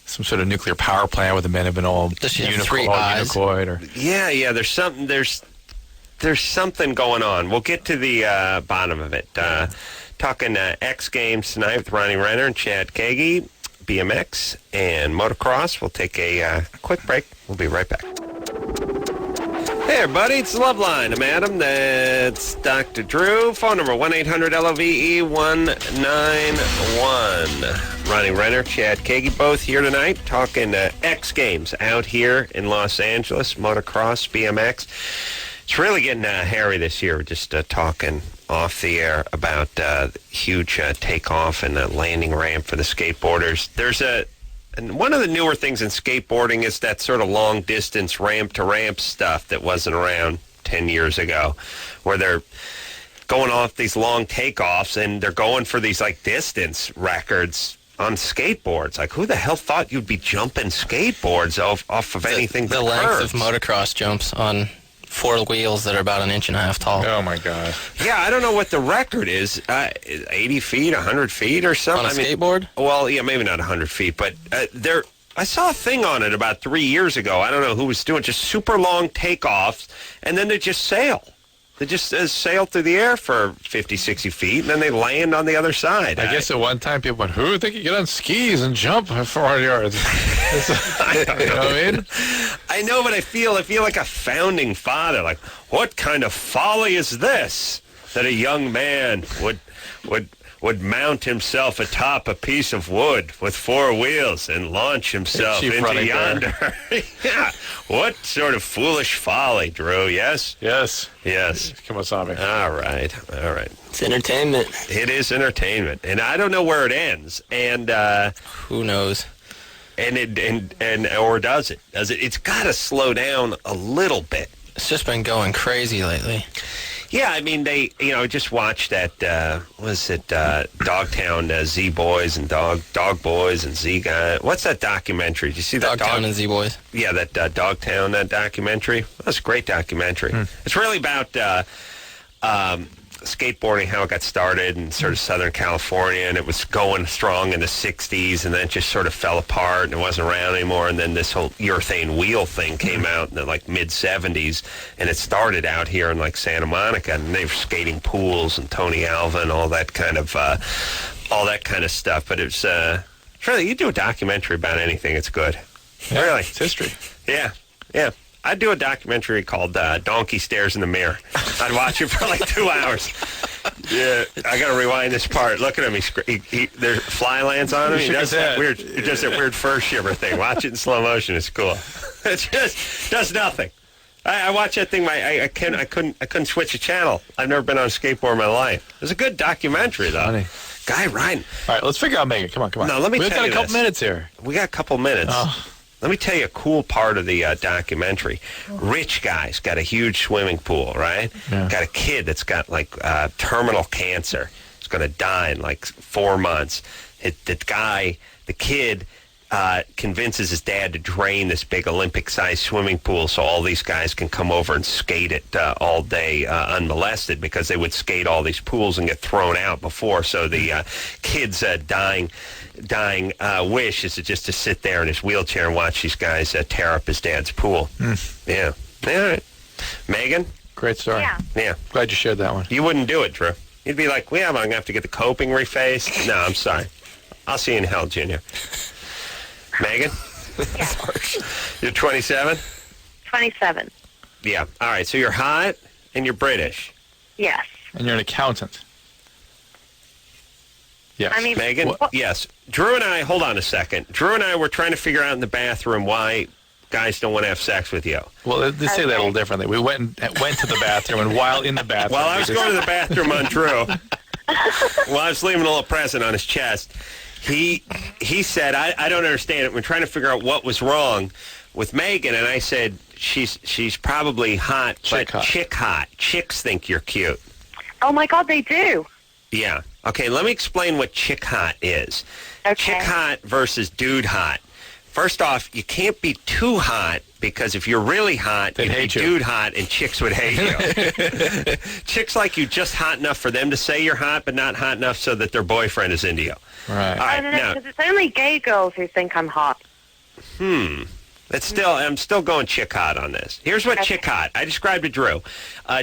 some sort of nuclear power plant where the men have been all Does she have 3 eyes? or Yeah. There's something going on. We'll get to the bottom of it. Talking X Games tonight with Ronnie Renner and Chad Kagy, BMX and Motocross. We'll take a quick break. We'll be right back. Hey, everybody, it's Loveline. I'm Adam. That's Dr. Drew. Phone number 1-800-LOVE-191. Ronnie Renner, Chad Kagy, both here tonight talking X Games out here in Los Angeles, motocross, BMX. It's really getting hairy this year. We're just talking off the air about huge takeoff and landing ramp for the skateboarders. And one of the newer things in skateboarding is that sort of long-distance ramp-to-ramp stuff that wasn't around 10 years ago, where they're going off these long takeoffs, and they're going for these, distance records on skateboards. Who the hell thought you'd be jumping skateboards off of anything but the length curves? of motocross jumps on 4 wheels that are about 1.5 inches tall. Oh my God! Yeah, I don't know what the record is. 80 feet, 100 feet, or something. On a skateboard? Well, yeah, maybe not 100 feet, but I saw a thing on it about 3 years ago. I don't know who was doing just super long takeoffs, and then they just sail. They just sail through the air for 50, 60 feet, and then they land on the other side. I guess at one time people went, who would think you get on skis and jump 400 yards? You know what I mean? I know, but I feel like a founding father. What kind of folly is this that a young man would would mount himself atop a piece of wood with 4 wheels and launch himself Chief into running yonder. Yeah. What sort of foolish folly, Drew? Yes? Yes. Yes. Kemosabe. All right. It's entertainment. It is entertainment, and I don't know where it ends. And Who knows? and or does it? It's got to slow down a little bit. It's just been going crazy lately. Yeah, I mean, they, just watched that, Dogtown Z Boys and Dog Boys and Z Guy. What's that documentary? Did you see that? Dogtown and Z Boys. Yeah, that Dogtown documentary. That's a great documentary. It's really about skateboarding, how it got started in sort of Southern California, and it was going strong in the 60s, and then it just sort of fell apart, and it wasn't around anymore, and then this whole urethane wheel thing came out in the, mid-70s, and it started out here in, Santa Monica, and they were skating pools and Tony Alva and all that kind of stuff, but it's really, you do a documentary about anything, it's good. Yeah, really. It's history. Yeah. I'd do a documentary called Donkey Stares in the Mirror. I'd watch it for 2 hours. Yeah, I got to rewind this part. Look at him. There's fly lands on him. He does that weird fur shiver thing. Watch it in slow motion. It's cool. It just does nothing. I watch that thing. I couldn't switch a channel. I've never been on a skateboard in my life. It was a good documentary, though. Funny. Guy riding. All right, let's figure out Megan. Come on. No, let me We've tell got you a couple this. minutes here. We got a couple minutes. Oh. Let me tell you a cool part of the documentary. Rich guy's got a huge swimming pool, right? Yeah. Got a kid that's got terminal cancer. He's going to die in 4 months. The kid convinces his dad to drain this big Olympic-sized swimming pool so all these guys can come over and skate it all day unmolested, because they would skate all these pools and get thrown out before. So the kid's dying wish is just to sit there in his wheelchair and watch these guys tear up his dad's pool. Yeah. All right. Megan? Great story. Yeah. Glad you shared that one. You wouldn't do it, Drew. You'd be like, I'm going to have to get the coping refaced. No, I'm sorry. I'll see you in hell, Junior. Megan? You're 27? 27. Yeah. All right. So you're hot and you're British. Yes. And you're an accountant. Yes. I mean, Megan? Yes. Drew and I, hold on a second. Drew and I were trying to figure out in the bathroom why guys don't want to have sex with you. Well, they say that a little differently. We went to the bathroom, and while in the bathroom... While I was going to the bathroom on Drew, while I was leaving a little present on his chest, he said, I don't understand it. We're trying to figure out what was wrong with Megan, and I said, she's probably hot, chick hot. Chicks think you're cute. Oh, my God, they do. Yeah. Okay, let me explain what chick hot is. Okay. Chick hot versus dude hot. First off, you can't be too hot, because if you're really hot, you'd be dude hot and chicks would hate you. Chicks like you just hot enough for them to say you're hot, but not hot enough so that their boyfriend is into you. Right. All right, No, because it's only gay girls who think I'm hot. I'm still going chick hot on this. Here's what chick hot. I described to Drew.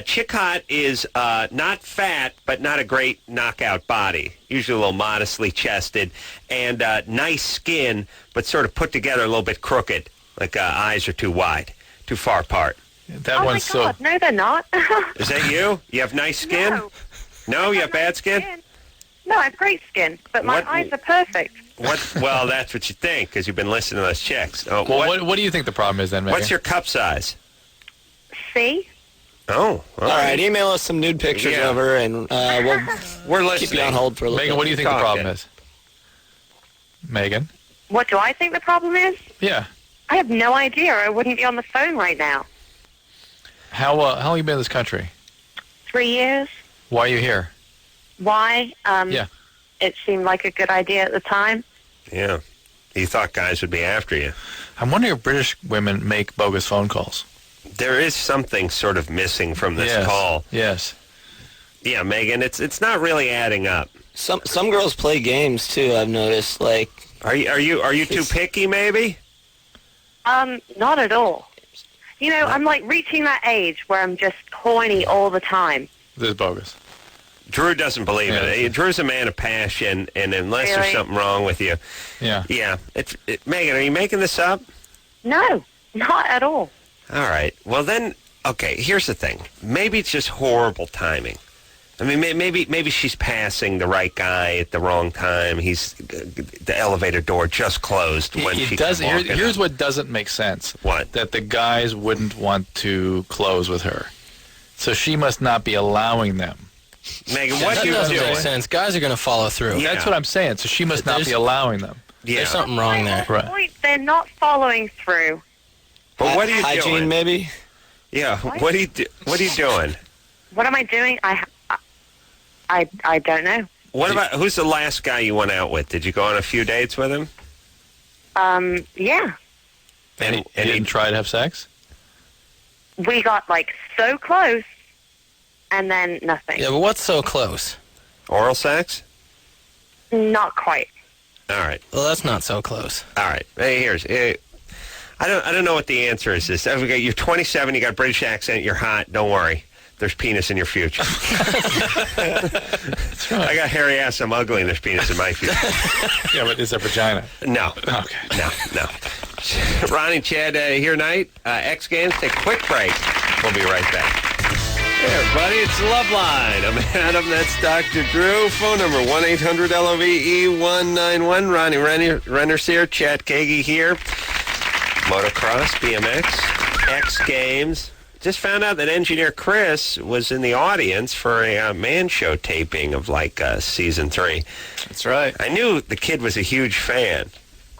Chick hot is not fat, but not a great knockout body. Usually a little modestly chested, and nice skin, but sort of put together a little bit crooked, like eyes are too wide, too far apart. That oh, my one's God. so... No, they're not. Is that you? You have nice skin? No, you have bad skin? No, I have great skin, but my eyes are perfect. Well, that's what you think, because you've been listening to those chicks. Oh, well, what do you think the problem is then, Megan? What's your cup size? C. Oh, all right. Email us some nude pictures over, and we're listening. Keep you on hold for a little Megan, bit. what do you think the problem is? Megan? What do I think the problem is? Yeah. I have no idea. I wouldn't be on the phone right now. How long you been in this country? 3 years. Why are you here? Why? Yeah. It seemed like a good idea at the time. Yeah. You thought guys would be after you. I'm wondering if British women make bogus phone calls. There is something sort of missing from this call. Yes. Yeah, Megan, it's not really adding up. Some girls play games too, I've noticed. Like, are you too picky, maybe? Not at all. You know, I'm like reaching that age where I'm just horny all the time. This is bogus. Drew doesn't believe it. Drew's a man of passion, and unless there's something wrong with you, yeah. Megan, are you making this up? No, not at all. All right. Well, then, okay. Here's the thing. Maybe it's just horrible timing. I mean, maybe she's passing the right guy at the wrong time. The elevator door just closed when she does. Here's what doesn't make sense. What? That the guys wouldn't want to close with her. So she must not be allowing them. Megan, what you doesn't doing? make sense. Guys are going to follow through. Yeah. That's what I'm saying. So she must not be allowing them. Yeah. There's something wrong there. Right. They're not following through. But what are you Hygiene, doing? maybe? Yeah. What are you doing? What am I doing? I don't know. What about who's the last guy you went out with? Did you go on a few dates with him? Yeah. And he didn't try to have sex? We got like so close, and then nothing. Yeah, but what's so close? Oral sex? Not quite. All right. Well, that's not so close. All right. Hey, I don't know what the answer is. You're 27. You got a British accent. You're hot. Don't worry. There's penis in your future. That's right. I got hairy ass. I'm ugly, and there's penis in my future. Yeah, but is there vagina? No. Okay. No. Ronnie, Chad, here tonight. X Games. Take a quick break. We'll be right back. Hey, everybody. It's Loveline. I'm Adam. That's Dr. Drew. Phone number 1-800-LOVE-191. Ronnie Renner's here. Chad Kagy here. Motocross, BMX, X Games. Just found out that engineer Chris was in the audience for a man show taping of season 3. That's right. I knew the kid was a huge fan.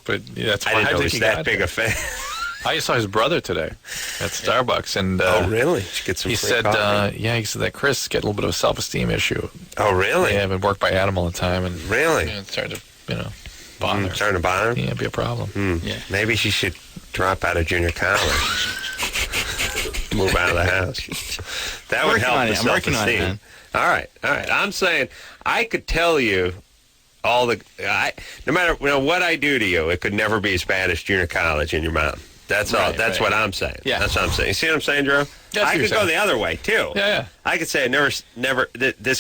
But that's why I didn't know he was that big a fan. I just saw his brother today at Starbucks, and oh really? Did you get some? He free said, coffee? he said that Chris get a little bit of a self-esteem issue. Oh really? Yeah, been worked by Adam all the time, and really, it started to, bother. Starting to bother him? Yeah, be a problem. Yeah. Maybe she should drop out of junior college. Move out of the house. That would help the self-esteem. I'm working on it, man. All right. I'm saying I could tell you no matter what I do to you, it could never be as bad as junior college in your mom. That's all. That's what I'm saying. Yeah. That's what I'm saying. You see what I'm saying, Drew? That's I could go the other way too. Yeah. I could say I this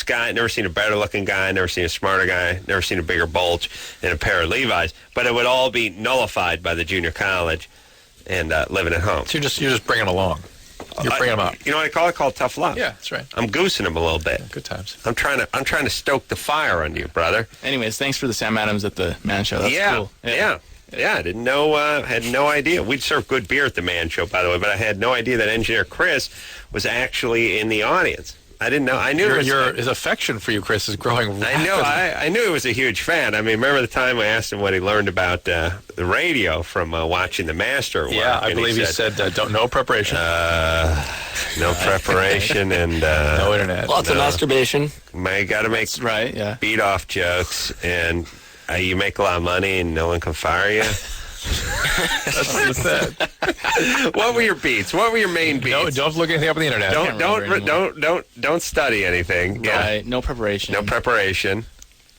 guy, never seen a better looking guy, never seen a smarter guy, never seen a bigger bulge in a pair of Levi's, but it would all be nullified by the junior college and living at home. So you're just bringing them along. You're bringing them up. You know what I call it? Called tough love. Yeah, that's right. I'm goosing him a little bit. Good times. I'm trying to stoke the fire on you, brother. Anyways, thanks for the Sam Adams at the Man Show. That's cool. Yeah. I didn't know. Had no idea. We'd serve good beer at the Man Show, by the way, but I had no idea that engineer Chris was actually in the audience. I didn't know. I knew his affection for you, Chris, is growing rapidly. I know. I knew he was a huge fan. I mean, remember the time I asked him what he learned about the radio from watching the Master? Yeah, I believe he said no preparation. No preparation and no internet. Lots of masturbation. You got to make Right, yeah. beat off jokes, and you make a lot of money, and no one can fire you. That's what he said. What were your beats? What were your main beats? No, don't look anything up on the internet. Don't study anything. Right, no preparation. No preparation.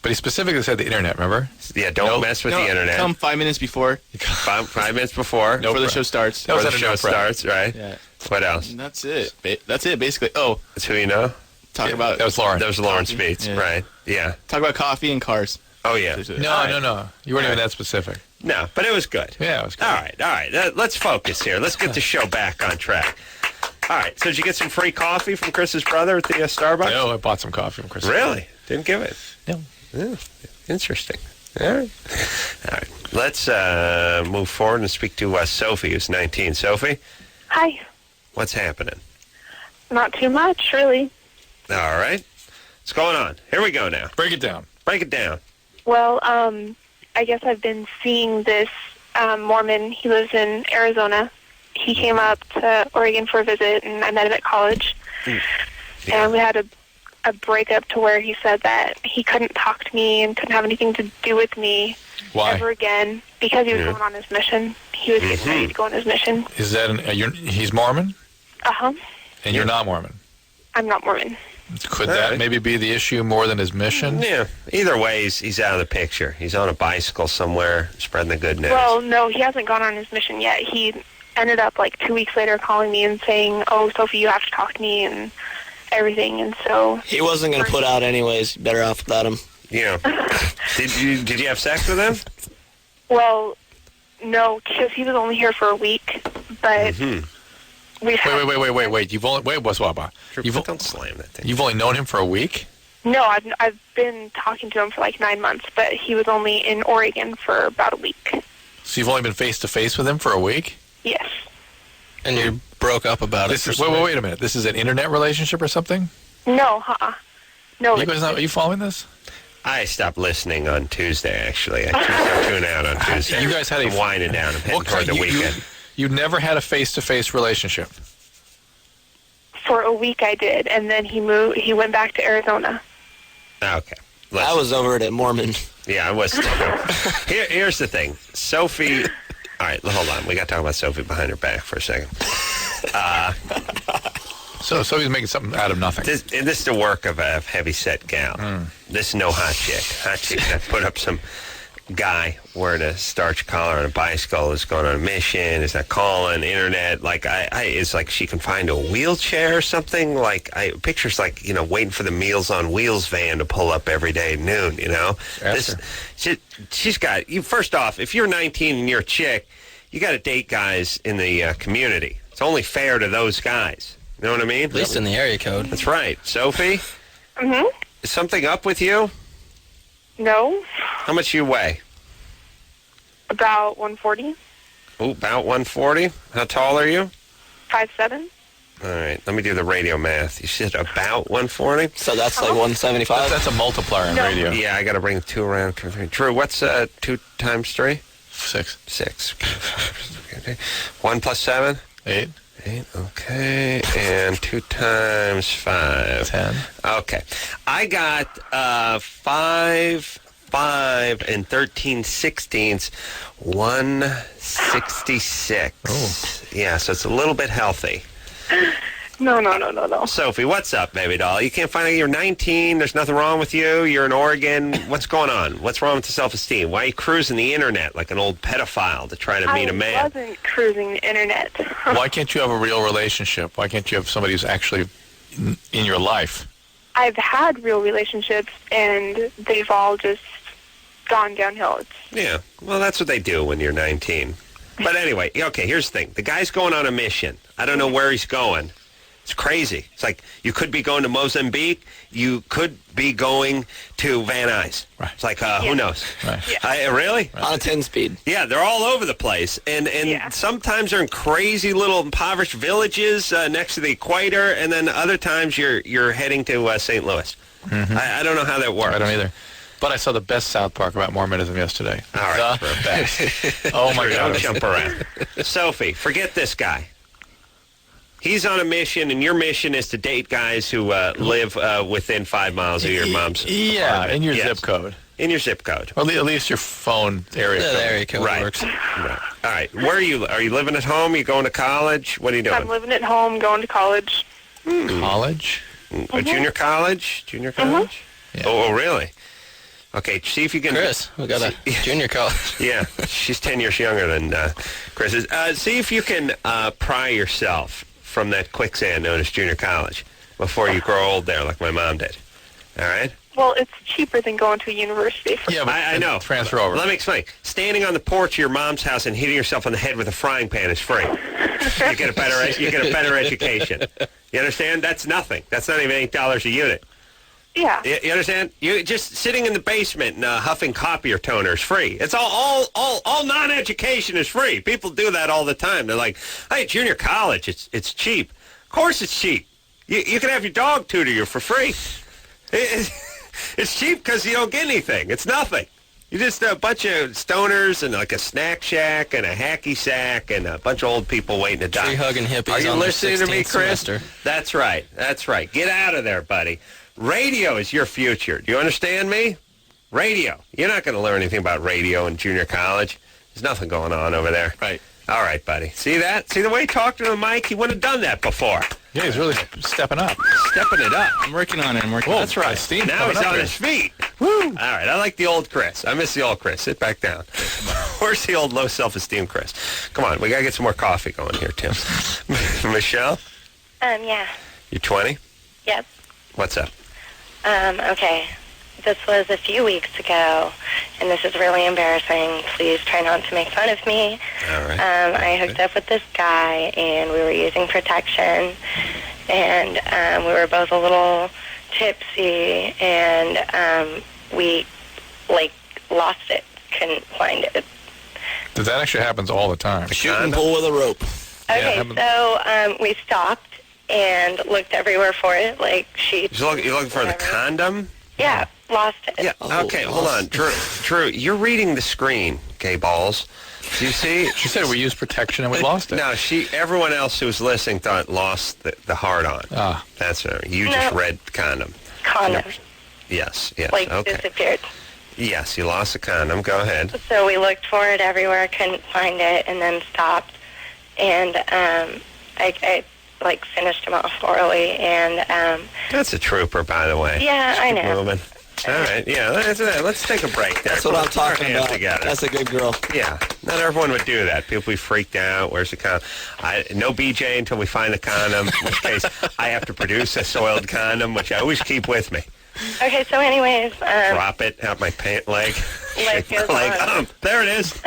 But he specifically said the internet. Remember? Yeah, don't mess with the internet. Come 5 minutes before. 5 minutes before. Before the show starts. Before the show starts, right? Yeah. What else? And that's it. That's it, basically. Oh, That's who you know. talk about That was Lauren. That was Lauren's beats, Yeah. right? Yeah. talk about coffee and cars. Oh yeah. No. You weren't even that specific. No, but it was good. Yeah, it was good. All right. Let's focus here. Let's get the show back on track. All right. So did you get some free coffee from Chris's brother at the Starbucks? No, I bought some coffee from Chris. Really? Didn't give it? No. Yeah. Interesting. All right. Let's move forward and speak to Sophie, who's 19. Sophie, Hi. what's happening? Not too much, really. All right. What's going on? Here we go now. Break it down. Break it down. Well, I guess I've been seeing this Mormon. He lives in Arizona. He came up to Oregon for a visit, and I met him at college. Yeah. And we had a breakup to where he said that he couldn't talk to me and couldn't have anything to do with me Why? ever again because he was going on his mission. He was getting ready to go on his mission. Is that he's Mormon? Uh-huh. And you're not Mormon? I'm not Mormon. Could that maybe be the issue more than his mission? Yeah. Either way, he's out of the picture. He's on a bicycle somewhere spreading the good news. Well, no, he hasn't gone on his mission yet. He ended up 2 weeks later calling me and saying, "Oh, Sophie, you have to talk to me," and everything. And so He wasn't going to put out anyways. Better off without him. Yeah. Did you have sex with him? Well, no, because he was only here for a week. But we've had... Wait. You've only Don't slam that thing. You've only known him for a week? No, I've been talking to him for like 9 months, but he was only in Oregon for about a week. So you've only been face to face with him for a week? Yes. And you broke up about it. Wait a minute. This is an internet relationship or something? No, No. Are you following this? I stopped listening on Tuesday, actually. I tuned out on Tuesday. You guys had I'm winding down. I'm heading toward the weekend. You never had a face-to-face relationship? For a week I did, and then he went back to Arizona. Okay. I was over it at Mormon. Yeah, I was too. Here's the thing. Sophie... All right, hold on. We got to talk about Sophie behind her back for a second. So Sophie's making something out of nothing. This is the work of a heavy-set gal. This is no hot chick. Hot chick that put up some guy wearing a starch collar and a bicycle is going on a mission, is not calling, internet. Like, it's like she can find a wheelchair or something. Like, pictures like, waiting for the Meals on Wheels van to pull up every day at noon, She's got, first off, if you're 19 and you're a chick, you got to date guys in the community. It's only fair to those guys. You know what I mean? At least in the area code. That's right. Sophie? Mm-hmm. Is something up with you? No. How much you weigh? About 140. Oh, about 140? How tall are you? 5'7". All right, let me do the radio math. You said about 140? So that's like 175? That's a multiplier in radio. Yeah, I got to bring the 2 around. Drew, what's 2 times 3? 6. 6. 1 plus 7? 8. 8, okay. And 2 times 5. 10. Okay. I got 5 and 13/16, 166. Oh. Yeah, so it's a little bit healthy. No. Sophie, what's up, baby doll? You can't find out you're 19. There's nothing wrong with you. You're in Oregon. What's going on? What's wrong with the self-esteem? Why are you cruising the internet like an old pedophile to try to meet a man? I wasn't cruising the internet. Why can't you have a real relationship? Why can't you have somebody who's actually in your life? I've had real relationships, and they've all just gone downhill. Yeah, well, that's what they do when you're 19. But anyway, okay, here's the thing. The guy's going on a mission. I don't know where he's going. It's crazy. It's like you could be going to Mozambique. You could be going to Van Nuys. Right. It's like, who knows? Right. Yeah. Really? On a 10-speed. Yeah, they're all over the place. And sometimes they're in crazy little impoverished villages next to the equator, and then other times you're heading to St. Louis. Mm-hmm. I don't know how that works. I don't either. But I saw the best South Park about Mormonism yesterday. All right. The best. Oh, my God. Don't jump around. Sophie, forget this guy. He's on a mission, and your mission is to date guys who live within 5 miles of your mom's apartment. In your zip code. In your zip code. Well, at least your phone area code. The area code works. Right. All right. Where are you? Are you living at home? Are you going to college? What are you doing? I'm living at home, going to college. College? A junior college? Junior college? Yeah. Oh, really? Okay, see if you can... Chris, we got a junior college. Yeah, she's 10 years younger than Chris is. See if you can pry yourself from that quicksand known as junior college before you grow old there like my mom did. All right? Well, it's cheaper than going to a university. Yeah, but I know. Transfer over. Let me explain. Standing on the porch of your mom's house and hitting yourself on the head with a frying pan is free. You get a better education. You understand? That's nothing. That's not even $8 a unit. Yeah. You understand? You just sitting in the basement and huffing copier toner is free. It's all non-education is free. People do that all the time. They're like, "Hey, junior college, it's cheap." Of course, it's cheap. You can have your dog tutor you for free. It's cheap because you don't get anything. It's nothing. You just a bunch of stoners and like a snack shack and a hacky sack and a bunch of old people waiting to die. Tree-hugging hippies. Are you on listening to me, Chris? Semester. That's right. Get out of there, buddy. Radio is your future. Do you understand me? Radio. You're not going to learn anything about radio in junior college. There's nothing going on over there. Right. All right, buddy. See that? See the way he talked to the mic? He wouldn't have done that before. Yeah, he's really stepping up. Stepping it up. I'm working on it. That's right. Steam Now he's on his feet. Woo! All right. I like the old Chris. I miss the old Chris. Sit back down. Where's the old low self-esteem Chris? Come on. We got to get some more coffee going here, Tim. Michelle? Yeah. You 20? Yep. What's up? Okay. This was a few weeks ago, and this is really embarrassing. Please try not to make fun of me. All right. I hooked up with this guy, and we were using protection, and we were both a little tipsy, and we, lost it, couldn't find it. That actually happens all the time. Shooting pool with a rope. Okay, so we stopped and looked everywhere for it, sheets. You're looking for the condom? Yeah, lost it. Yeah. Okay, hold on. Drew, you're reading the screen, gay balls. Do you see? She said we used protection and we lost it. No, everyone else who was listening thought lost the hard-on. Ah. That's right. You just read condom. Condom. Yes, okay. Disappeared. Yes, you lost the condom. Go ahead. So we looked for it everywhere, couldn't find it, and then stopped. And I finished him off orally, and that's a trooper, by the way. Yeah, I know. Moving. All right, yeah, let's take a break there. That's what I'm talking about. Together. That's a good girl. Yeah, not everyone would do that. People be freaked out. Where's the condom? No BJ until we find the condom, in which case I have to produce a soiled condom, which I always keep with me. Okay, so anyways... drop it out my pant leg. There it is.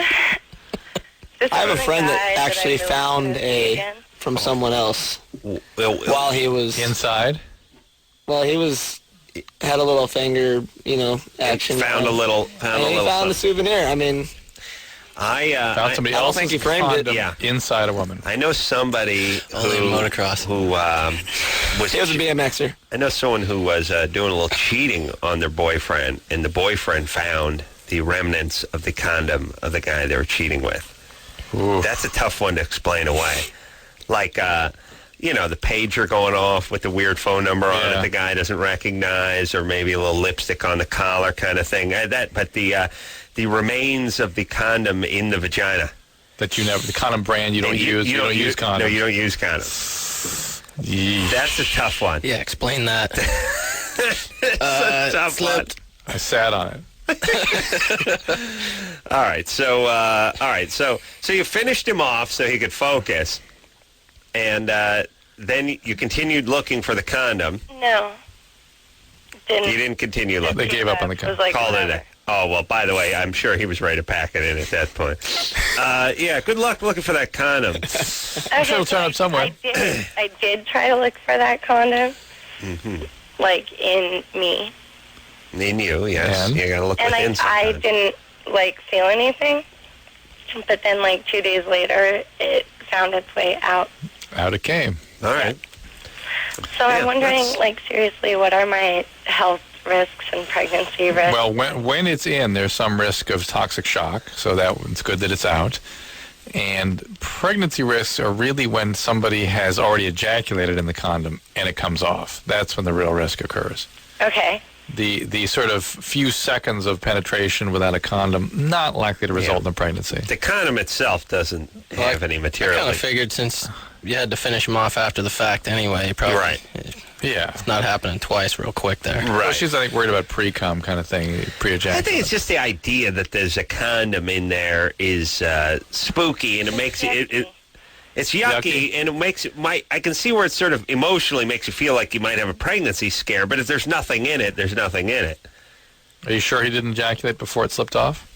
I have a friend that actually found from someone else while he was inside. Well, he had a little finger, action. Found a little. He found a souvenir. I mean, found somebody I don't else's think he framed it. Yeah, inside a woman. I know somebody motocross who he was a BMXer. I know someone who was doing a little cheating on their boyfriend, and the boyfriend found the remnants of the condom of the guy they were cheating with. Oof. That's a tough one to explain away. The pager going off with the weird phone number on it the guy doesn't recognize, or maybe a little lipstick on the collar kind of thing. But the remains of the condom in the vagina. That the condom brand you don't use. You don't use condoms. No, you don't use condoms. That's a tough one. Yeah, explain that. It's a tough one. I sat on it. All right, so you finished him off so he could focus, and then you continued looking for the condom. No. You didn't continue looking. They gave up on the condom. Called it a day. Oh, well, by the way, I'm sure he was ready to pack it in at that point. Good luck looking for that condom. I'm sure it'll turn up somewhere. I did try to look for that condom, in me. In you, yes. You got to look within And I didn't, feel anything. But then, 2 days later, it found its way out. Out it came. All right. So I'm wondering, seriously, what are my health risks and pregnancy risks? Well, when it's in, there's some risk of toxic shock, so it's good that it's out. And pregnancy risks are really when somebody has already ejaculated in the condom and it comes off. That's when the real risk occurs. Okay. The sort of few seconds of penetration without a condom, not likely to result in a pregnancy. The condom itself doesn't have any material. I kind of figured since you had to finish them off after the fact anyway, you probably... Right. Yeah. It's not happening twice real quick there. Right. Well, she's, I think, worried about pre-cum kind of thing, pre-ejaculation. I think it's just the idea that there's a condom in there is spooky, and it makes it's yucky, and it makes it I can see where it sort of emotionally makes you feel like you might have a pregnancy scare, but if there's nothing in it, there's nothing in it. Are you sure he didn't ejaculate before it slipped off?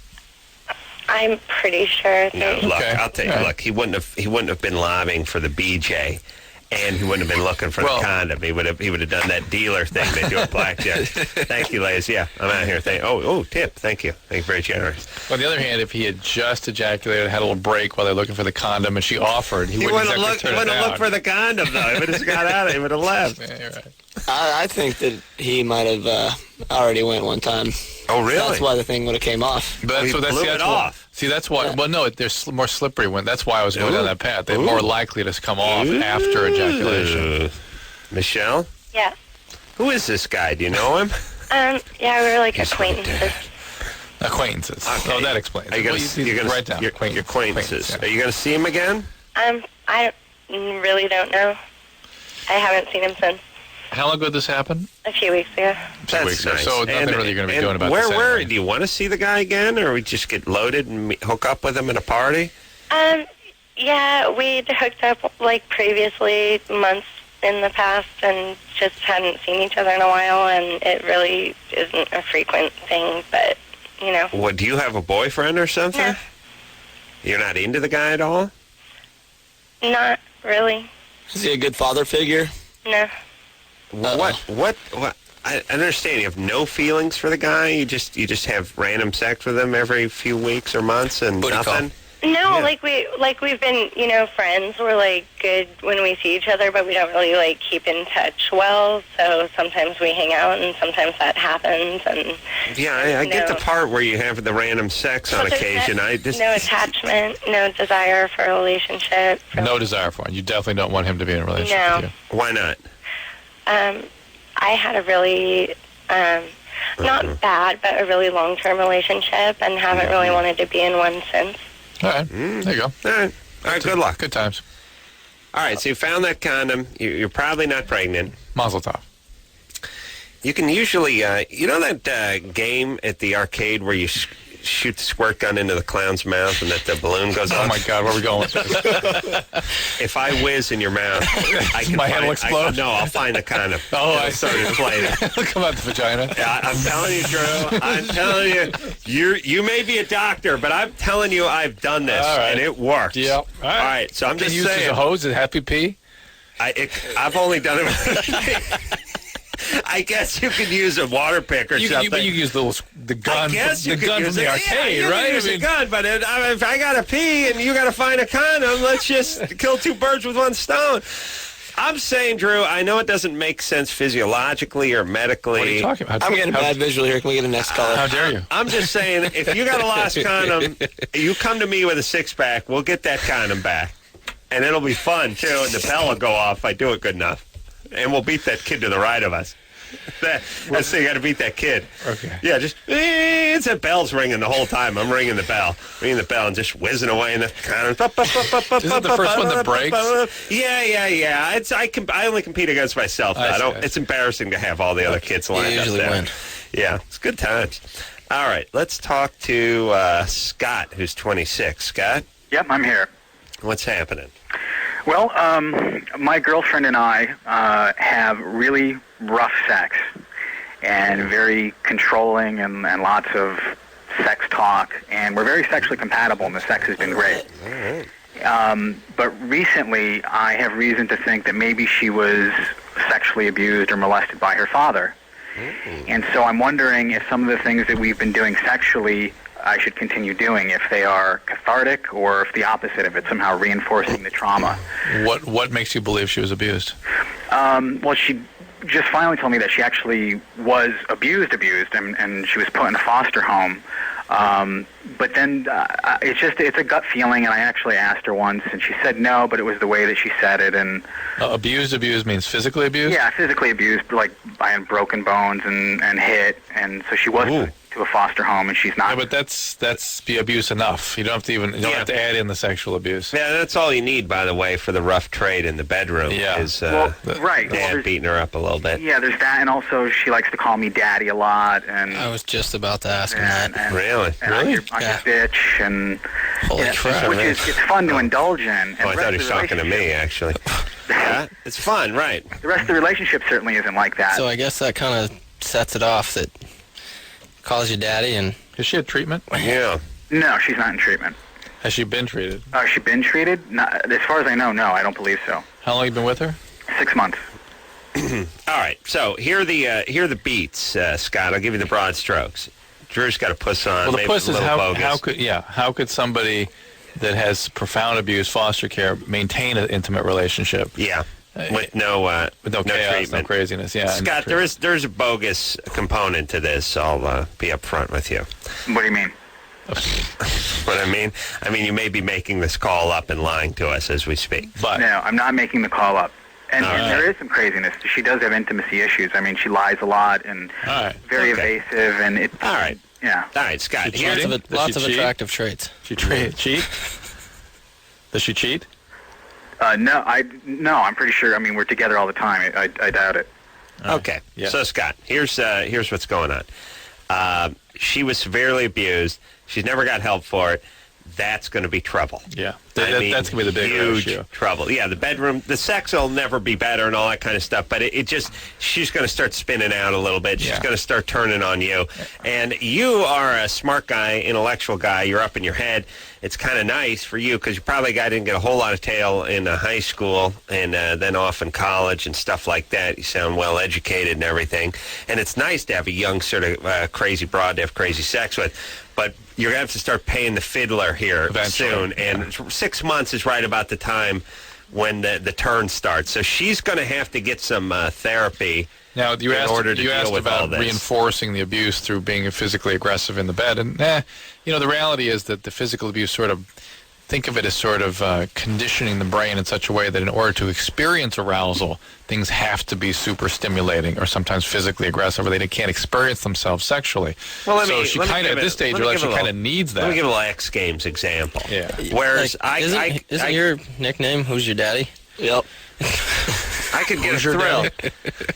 I'm pretty sure. No, look, I'll tell you. Look, he wouldn't have been lobbying for the BJ, and he wouldn't have been looking for the condom. He would have done that dealer thing they do at blackjack. Thank you, ladies. Yeah, I'm out here. Tip. Thank you. Thank you, very generous. On the other hand, if he had just ejaculated, had a little break while they're looking for the condom, and she offered, he wouldn't have looked for the condom though. He would have got out. He would have left. Yeah, you're right. I think that he might have already went one time. Oh, really? That's why the thing would have came off. But that's off. See, that's why. Yeah. Well, no, there's more slippery one. That's why I was going down that path. They're more likely to come off after ejaculation. Michelle? Yeah. Who is this guy? Do you know him? Yeah, we're acquaintances. Acquaintances. Okay. Oh, that explains. Are you gonna write down your acquaintances? Yeah. Are you going to see him again? I really don't know. I haven't seen him since. How long ago did this happen? A few weeks ago. That's nice. So nothing really you're going to be doing about this. Where anyway. Do you want to see the guy again, or we just get loaded and hook up with him at a party? Yeah, we'd hooked up previously months in the past and just hadn't seen each other in a while, and it really isn't a frequent thing, but you know. What, do you have a boyfriend or something? No. You're not into the guy at all? Not really. Is he a good father figure? No. What? I understand you have no feelings for the guy. You just have random sex with him every few weeks or months and Booty nothing. No, we've been, you know, friends. We're like good when we see each other, but we don't really like keep in touch well. So sometimes we hang out, and sometimes that happens. And yeah, I get the part where you have the random sex on occasion. No attachment, no desire for a relationship. No desire for him. You definitely don't want him to be in a relationship No. with you. Why not? I had a really not bad, but a really long-term relationship, and haven't really wanted to be in one since. All right, there you go. All right, good luck. Good times. All right, so you found that condom. You're probably not pregnant. Mazel tov. You can usually, you know that game at the arcade where you shoot the squirt gun into the clown's mouth and that the balloon goes off? Oh, my God, where are we going with this? If I whiz in your mouth, I can My hand will explode? I'll find the condom. Oh, I started to play that. Come out the vagina. Yeah, I'm telling you, Drew. I'm telling you, you may be a doctor, but I'm telling you, I've done this, and it works. Yep. All right. So I'm Can just you use saying. a hose at Happy Pee? I've only done it. I guess you could use a water pick or something. But you use the gun. I guess you the could gun use from the it. arcade, yeah, right? You use a gun, but if I gotta pee and you gotta find a condom, let's just kill two birds with one stone. I'm saying, Drew, I know it doesn't make sense physiologically or medically. What are you talking about? I'm getting a bad visual here. Can we get a next caller? How dare you? I'm just saying, if you got a lost condom, you come to me with a six-pack, we'll get that condom back. And it'll be fun, too, and the bell will go off if I do it good enough. And we'll beat that kid to the right of us. That's the you got to beat that kid. Okay. Yeah, just it's a bell's ringing the whole time. I'm ringing the bell, and just whizzing away in the condom. Isn't it the first one that breaks? Yeah. I only compete against myself. I don't. It's embarrassing to have all the other kids lined up usually there. win. Yeah, it's good times. All right, let's talk to Scott, who's 26. Scott, Yep, I'm here. what's happening? Well, my girlfriend and I have really rough sex and very controlling and lots of sex talk, and we're very sexually compatible, and the sex has been great. All right. But recently, I have reason to think that maybe she was sexually abused or molested by her father. And so I'm wondering if some of the things that we've been doing sexually I should continue doing, if they are cathartic or if the opposite of it, somehow reinforcing the trauma. What makes you believe she was abused? Well, she just finally told me that she actually was abused, and she was put in a foster home. But then it's a gut feeling, and I actually asked her once, and she said no, but it was the way that she said it. And abused means physically abused? Yeah, physically abused, like by broken bones and hit, and so she was put to a foster home, and she's not. Yeah, but that's the abuse enough. You don't have to have to add in the sexual abuse. Yeah, that's all you need, by the way, for the rough trade in the bedroom. Yeah. Is right. Dad beating her up a little bit. Yeah, there's that, and also she likes to call me daddy a lot. And I was just about to ask him that. And, really? And I'm your bitch, and Holy crap! which is it's fun to indulge in. And I thought he was talking to me, actually. Yeah, it's fun, right? The rest of the relationship certainly isn't like that. So I guess that kind of sets it off. That calls you daddy, and has she had treatment? Yeah. No, she's not in treatment. Has she been treated? Has she been treated? Not, as far as I know, no, I don't believe so. How long have you been with her? 6 months. All right, so here are the beats, Scott. I'll give you the broad strokes. Drew's got a puss on. Well, the maybe puss a is little bogus. how could somebody that has profound abuse, foster care, maintain an intimate relationship? Yeah, with no chaos, treatment, no craziness. Yeah, Scott, there's a bogus component to this. I'll be upfront with you. What do you mean? What I mean? You may be making this call up and lying to us as we speak. But no, I'm not making the call up. And there is some craziness. She does have intimacy issues. She lies a lot and very evasive. And it. All right. Yeah. All right, Scott. Lots of attractive traits. She cheat? Does she cheat? No, I'm pretty sure. We're together all the time. I doubt it. Okay. Yeah. So, Scott, here's what's going on. She was severely abused. She's never got help for it. that's going to be trouble. Yeah, I mean, that's going to be the big huge issue. trouble. Yeah, the bedroom, the sex will never be better and all that kind of stuff, but it just, she's going to start spinning out a little bit. She's going to start turning on you. And you are a smart guy, intellectual guy. You're up in your head. It's kind of nice for you because you probably didn't get a whole lot of tail in high school and then off in college and stuff like that. You sound well educated and everything. And it's nice to have a young sort of crazy broad to have crazy sex with. But you're going to have to start paying the fiddler here soon. And 6 months is right about the time when the turn starts. So she's going to have to get some therapy. Now, you in order to you deal asked with all about this. reinforcing the abuse through being physically aggressive in the bed. And, the reality is that the physical abuse sort of, think of it as sort of conditioning the brain in such a way that in order to experience arousal, things have to be super stimulating or sometimes physically aggressive, or they can't experience themselves sexually. Well, she kind of, at this stage, she kind of needs that. Let me give a little X Games example. Yeah. Whereas Isn't your nickname Who's Your Daddy? Yep. I could get a thrill.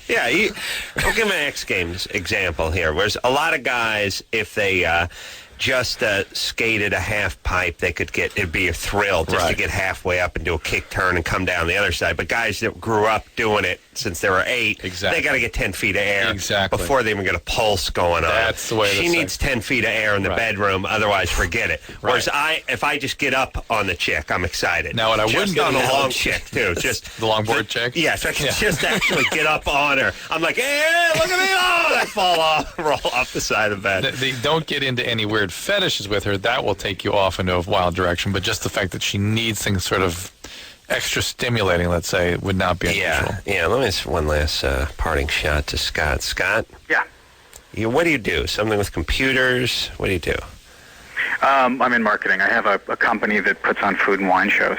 Yeah, I'll give an X Games example here. Whereas a lot of guys, if they just skated a half pipe, it'd be a thrill just to get halfway up and do a kick turn and come down the other side. But guys that grew up doing it since they were 8, they got to get 10 feet of air before they even get a pulse going on. That's the way she needs 10 feet of air in the bedroom, other's forget it. Whereas if I just get up on the chick, I'm excited. Now, what I wouldn't get on the long chick too, just the longboard chick. Yeah, if I can just actually get up on her, I'm like, hey, look at me! Oh, I fall off, roll off the side of the bed. They don't get into any weird fetishes with her. That will take you off into a wild direction. But just the fact that she needs things sort of extra stimulating, let's say, would not be unusual. Yeah. Let me just one last parting shot to Scott. Scott? Yeah. What do you do? Something with computers? What do you do? I'm in marketing. I have a company that puts on food and wine shows.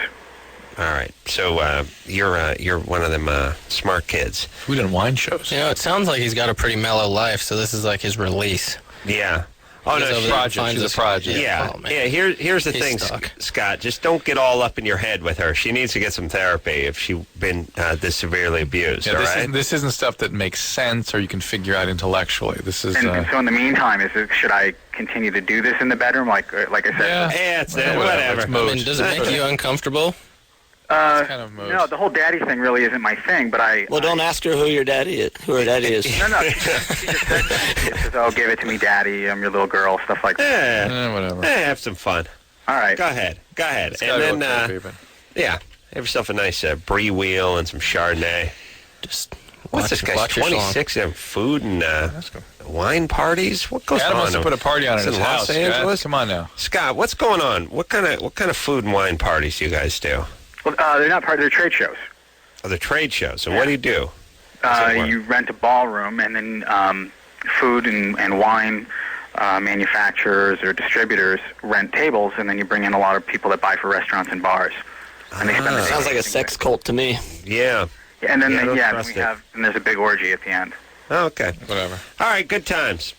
All right. So you're one of them smart kids. Food and wine shows. It sounds like he's got a pretty mellow life, so this is like his release. Yeah. Oh, no, she's a project. Yeah, here's the thing, Scott. Just don't get all up in your head with her. She needs to get some therapy if she's been this severely abused, all right? This isn't stuff that makes sense or you can figure out intellectually. This is... And so in the meantime, should I continue to do this in the bedroom, like I said? Yeah, it's whatever. I mean, does it make you uncomfortable? Kind of no, the whole daddy thing really isn't my thing, but Well, don't ask her who her daddy is. No, she just said she says, "Oh, give it to me, daddy. I'm your little girl," stuff like that. Whatever. Have some fun. All right. Go ahead. It's And gotta then, go therapy, have yourself a nice brie wheel and some Chardonnay. Just What's this guy's 26 and food and wine parties? What goes Adam on? wants to put a party on in his in house. Los Angeles? Come on now. Scott, what's going on? What kind of food and wine parties do you guys do? Well, they're not part of their trade shows. Oh, the trade shows. So what do you do? You rent a ballroom, and then food and wine manufacturers or distributors rent tables, and then you bring in a lot of people that buy for restaurants and bars. And they spend the day Sounds like a sex cult to me. Yeah. And then and there's a big orgy at the end. Oh, okay. Whatever. All right, good times.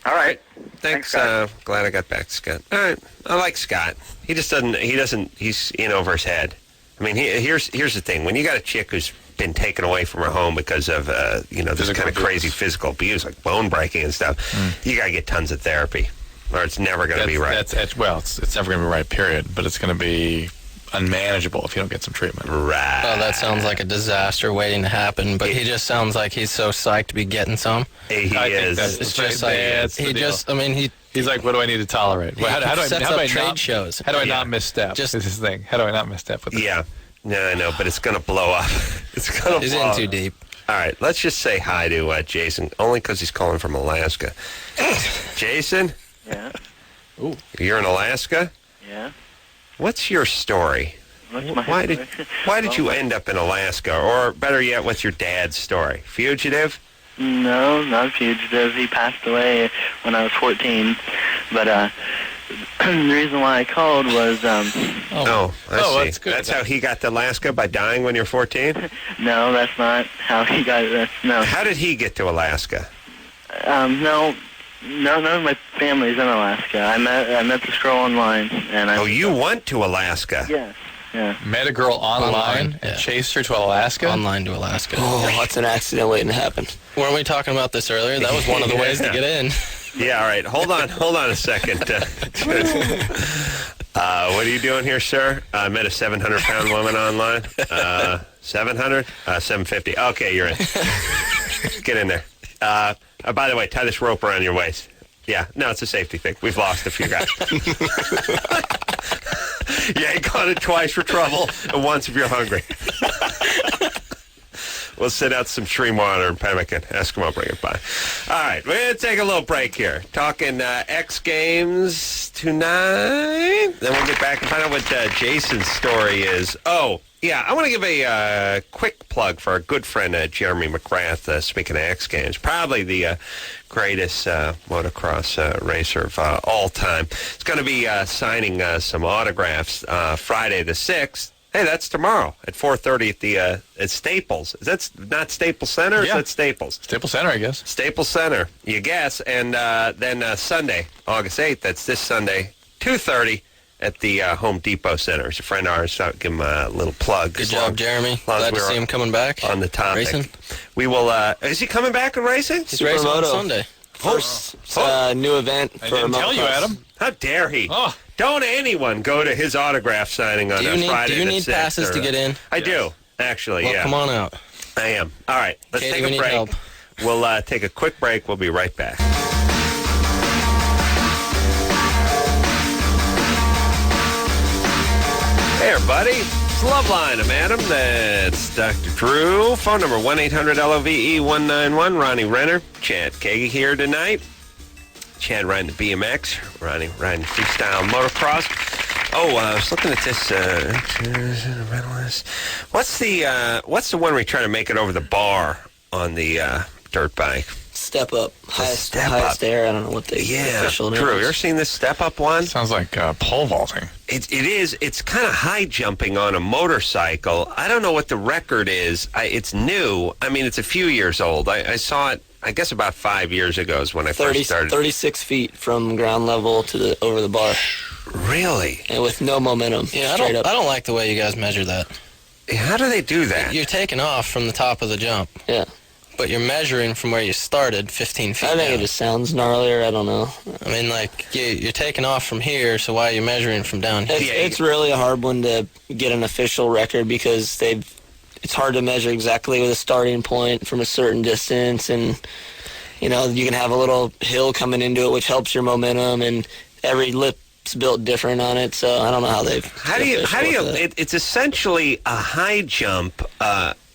All right. Thanks. Scott. Glad I got back to Scott. All right. I like Scott. He's in over his head. I mean, here's the thing. When you got a chick who's been taken away from her home because of, this kind of crazy physical abuse, like bone breaking and stuff, you got to get tons of therapy, or it's never going to be right. It's never going to be right, period. But it's going to be unmanageable if you don't get some treatment. Right. Oh, that sounds like a disaster waiting to happen, but he just sounds like he's so psyched to be getting some. He is. It's just like, He's like, what do I need to tolerate? Well, how do I trade shows? How do I not misstep? This is his thing. How do I not misstep with this? Yeah. No, I know, but it's going to blow up. It's going to He's blow in up. too deep. All right, let's just say hi to Jason, only because he's calling from Alaska. Jason? Yeah. Ooh. You're in Alaska? Yeah. What's your story? Why did you end up in Alaska? Or better yet, what's your dad's story? Fugitive? No, not a fugitive. He passed away when I was 14. But the reason why I called was... I see. That's good. That's how he got to Alaska, by dying when you're 14? No, that's not how he got it. No. How did he get to Alaska? No, none of my family's in Alaska. I met this girl online, and you went to Alaska? Yes. Yeah. Met a girl online and chased her to Alaska? Online to Alaska. Oh, that's an accident waiting to happen. Weren't we talking about this earlier? That was one of the ways to get in. Yeah, all right. Hold on a second. What are you doing here, sir? I met a 700-pound woman online. 700? 750. Okay, you're in. Get in there. By the way, tie this rope around your waist. Yeah, no, it's a safety thing. We've lost a few guys. Yeah, you caught it twice for trouble, and once if you're hungry. We'll send out some stream water and pemmican. Eskimo, bring it by. All right, we're going to take a little break here. Talking X Games tonight. Then we'll get back and find out what Jason's story is. Oh, yeah, I want to give a quick plug for our good friend Jeremy McGrath, speaking of X Games. Probably the greatest motocross racer of all time. He's going to be signing some autographs Friday the 6th. Hey, that's tomorrow at 4:30 at Staples. That's not Staples Center? Yeah. Is that Staples? Staples Center, I guess. Staples Center, you guess. And then Sunday, August 8th, that's this Sunday, 2:30 at the Home Depot Center. He's a friend of ours, so I'll give him a little plug. Good job, Jeremy. Glad to see him coming back. On the topic. Racing. We will, is he coming back and racing? He's racing on Sunday. First new event for I didn't tell you, Adam. How dare he? Oh. Don't anyone go to his autograph signing on Friday. Do you need 6th passes to get in? I do, actually, well, yeah. come on out. I am. All right, let's Katy, take we a need break. help. We'll take a quick break. We'll be right back. Hey, everybody. It's Loveline. I'm Adam. That's Dr. Drew. Phone number 1-800-LOVE-191. Ronnie Renner. Chad Kagy here tonight. Chad riding the BMX. Ronnie riding Freestyle Motocross. Oh, I was looking at this. What's the one where you try to make it over the bar on the dirt bike? Step up. Highest up. air. I don't know what the official name Drew, is. you ever seen this step up one? Sounds like pole vaulting. It is. It's kind of high jumping on a motorcycle. I don't know what the record is. It's new. I mean, it's a few years old. I saw it, I guess, about 5 years ago is when I first started. 36 feet from ground level to over the bar. Really? And with no momentum. Yeah, I don't like the way you guys measure that. How do they do that? You're taking off from the top of the jump. Yeah. But you're measuring from where you started 15 feet I think down. it just sounds gnarlier. I don't know. I mean, like, you're taking off from here, so why are you measuring from down here? It's really a hard one to get an official record because it's hard to measure exactly with a starting point from a certain distance, and you know you can have a little hill coming into it, which helps your momentum, and every lip's built different on it. So I don't know how they've. How do you? It's essentially a high jump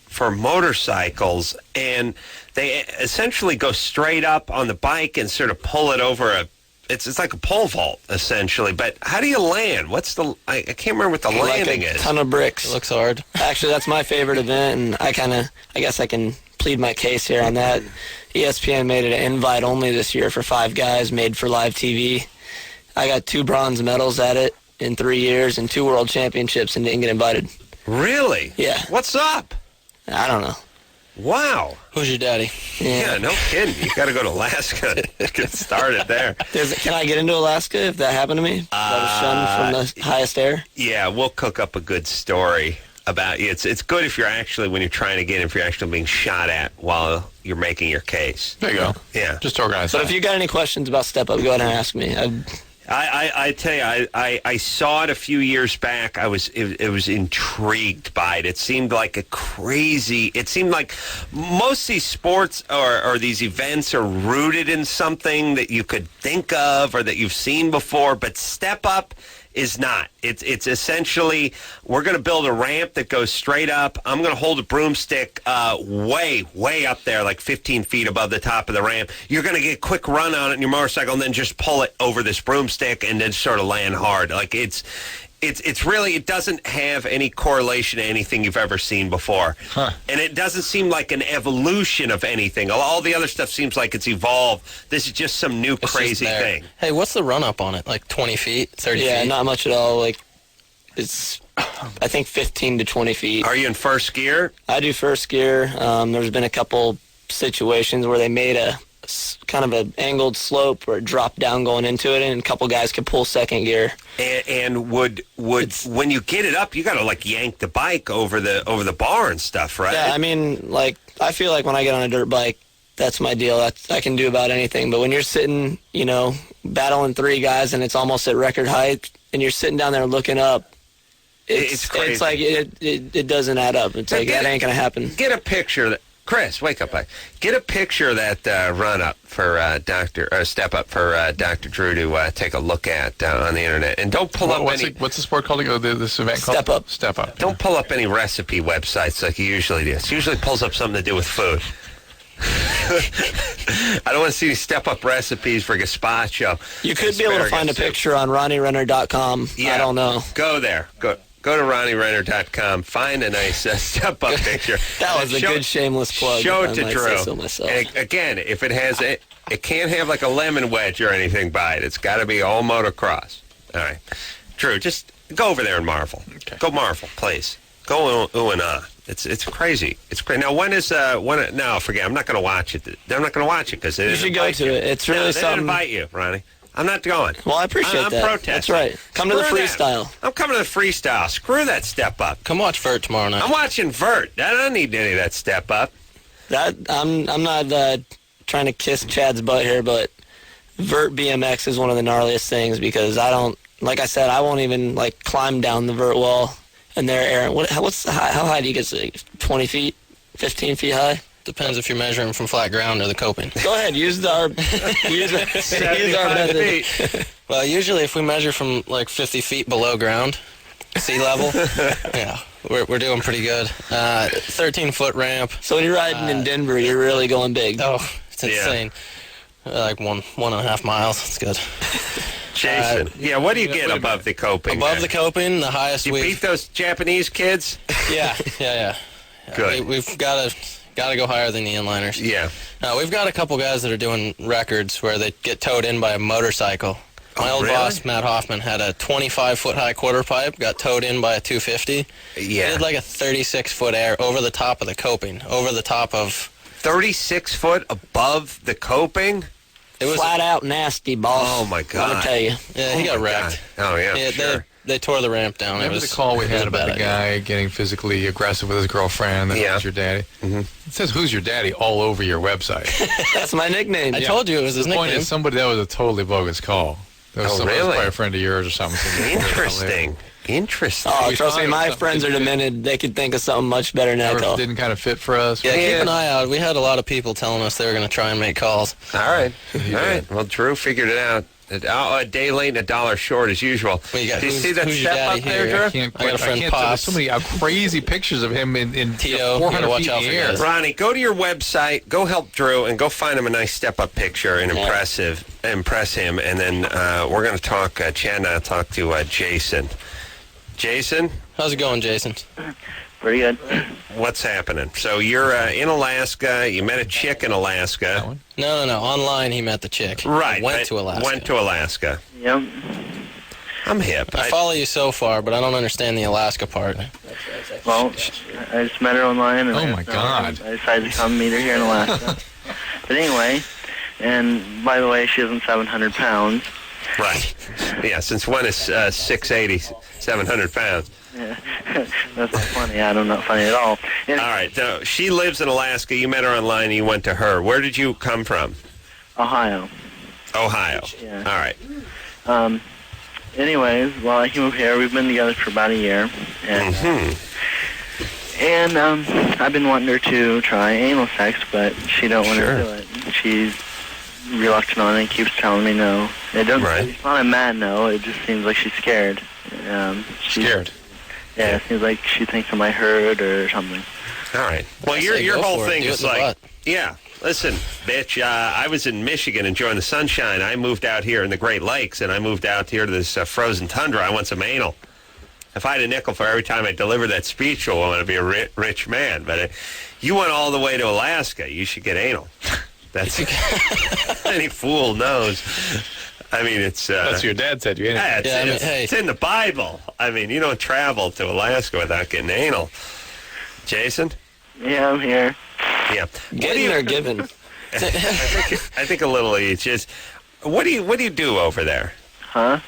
for motorcycles, and they essentially go straight up on the bike and sort of pull it over It's like a pole vault, essentially. But how do you land? I can't remember what the landing is. Like a ton of bricks. It looks hard. Actually, that's my favorite event, and I guess I can plead my case here on that. ESPN made it an invite only this year for 5 guys, made for live TV. I got 2 bronze medals at it in 3 years and 2 world championships and didn't get invited. Really? Yeah. What's up? I don't know. Wow. Who's your daddy? Yeah, no kidding. You got to go to Alaska to get started there. Can I get into Alaska if that happened to me? I was shunned from the highest air? Yeah, we'll cook up a good story about you. It's good if you're actually, when you're trying to get in, if you're actually being shot at while you're making your case. There you go. Yeah. Just organize But that. if you got any questions about Step Up, go ahead and ask me. I tell you, I saw it a few years back. I was intrigued by it. It seemed like it seemed like most of these sports or these events are rooted in something that you could think of or that you've seen before, but Step Up is not. It's essentially, we're going to build a ramp that goes straight up. I'm going to hold a broomstick way up there, like 15 feet above the top of the ramp. You're going to get a quick run on it in your motorcycle and then just pull it over this broomstick and then sort of land hard. Like it's really, it doesn't have any correlation to anything you've ever seen before. Huh. And it doesn't seem like an evolution of anything. All the other stuff seems like it's evolved. This is just some new crazy thing. Hey, what's the run up on it? Like 20 feet, 30 feet? Yeah, not much at all. Like, it's, I think, 15 to 20 feet. Are you in first gear? I do first gear. There's been a couple situations where they made a kind of an angled slope or drop down going into it, and a couple guys could pull second gear. And would when you get it up, you got to like yank the bike over the bar and stuff, right? Yeah, I mean, like, I feel like when I get on a dirt bike, that's my deal. I can do about anything. But when you're sitting, battling 3 guys and it's almost at record height, and you're sitting down there looking up, It's crazy. It's like it doesn't add up. It's like that ain't gonna happen. Get a picture. Chris, wake up! Get a picture of that run up for step up for Dr. Drew to take a look at on the internet, and don't pull up any. What's the sport called? This event called Step Up. Step Up. Don't pull up any recipe websites like you usually do. It usually pulls up something to do with food. I don't want to see any step-up recipes for gazpacho. You could be able to find a picture on RonnieRenner.com. Yeah, I don't know. Go there. Go to RonnieRenner.com. Find a nice step-up picture. That was a good shameless plug. Show if it to I might Drew. say so myself. And again, if it has it can't have like a lemon wedge or anything by it. It's got to be all motocross. All right, Drew, just go over there and marvel. Okay. Go marvel, please. Go ooh and ah. It's crazy. It's crazy. Now, when? No, forget. I'm not going to watch it. I'm not going to watch it because You should go to it. It's really they something. didn't invite you, Ronnie. I'm not going. Well, I appreciate I'm that. protesting. That's right. Come to the Screw freestyle. that. I'm coming to the freestyle. Screw that step up. Come watch Vert tomorrow night. I'm watching Vert. I don't need any of that step up. I'm not trying to kiss Chad's butt here, but Vert BMX is one of the gnarliest things because I don't, like I said, I won't even like climb down the vert wall. And they're airing. How high do you get? 20 feet, 15 feet high. Depends if you're measuring from flat ground or the coping. Go ahead, use our method. Well, usually if we measure from like 50 feet below ground, sea level, yeah, we're doing pretty good. 13-foot ramp. So when you're riding in Denver, you're really going big. Oh, it's insane. Like 1.5 miles. It's good. Jason, what do you get above the coping? Above the coping, the highest you beat those Japanese kids? Yeah. Good. We've got to go higher than the inliners. Yeah. We've got a couple guys that are doing records where they get towed in by a motorcycle. My old boss, Matt Hoffman, had a 25-foot high quarter pipe, got towed in by a 250. Yeah. He did like a 36-foot air over the top of the coping, over the top of... 36 foot above the coping? It was flat out nasty, boss. Oh, my God. I'll tell you. Yeah, he got wrecked. God. Oh, yeah, sure. They tore the ramp down. Remember the call we had about the guy getting physically aggressive with his girlfriend? That was your daddy? Mm-hmm. It says, "Who's your daddy?" all over your website. That's my nickname. I told you it was his nickname. The point is, that was a totally bogus call. That was probably a friend of yours or something. Interesting. Oh, trust me, my friends are demented. They could think of something much better than that call. Didn't kind of fit for us. Yeah, keep an eye out. We had a lot of people telling us they were going to try and make calls. All right. Well, Drew figured it out. A day late and $1 short as usual. Did you see that step up there, Drew? I got a friend, Pops. There's so many crazy pictures of him in Tito, 400 feet in the air. Ronnie, go to your website, go help Drew, and go find him a nice step-up picture and impress him. And then we're going to talk, Chad and I will talk to Jason. Jason? How's it going, Jason? Pretty good. What's happening? So you're in Alaska. You met a chick in Alaska. No. Online, he met the chick. Right. Went to Alaska. Yep. I'm hip. I follow you so far, but I don't understand the Alaska part. Well, I just met her online. And oh, my God. I decided to come meet her here in Alaska. But anyway, and by the way, she isn't 700 pounds. Right. Yeah, since when is 680, 700 pounds? Yeah, that's not funny. I'm not funny at all. All right, so she lives in Alaska. You met her online and you went to her. Where did you come from? Ohio. Yeah. All right. Anyways, well, I came up here. We've been together for about a year. And, and I've been wanting her to try anal sex, but she don't want to do it. She's reluctant on it and keeps telling me no. It's not a mad no. It just seems like she's scared. Scared? Yeah, it seems like she thinks I might hurt or something. All right. Well, your whole thing is like, listen, bitch, I was in Michigan enjoying the sunshine. I moved out here in the Great Lakes, and I moved out here to this frozen tundra. I want some anal. If I had a nickel for every time I delivered that speech, I want to be a rich man. But you went all the way to Alaska. You should get anal. That's any fool knows. I mean, it's... That's what your dad said. It's in the Bible. I mean, you don't travel to Alaska without getting anal. Jason? Yeah, I'm here. Yeah. Getting or giving? I think a little each. What do you do over there? Huh?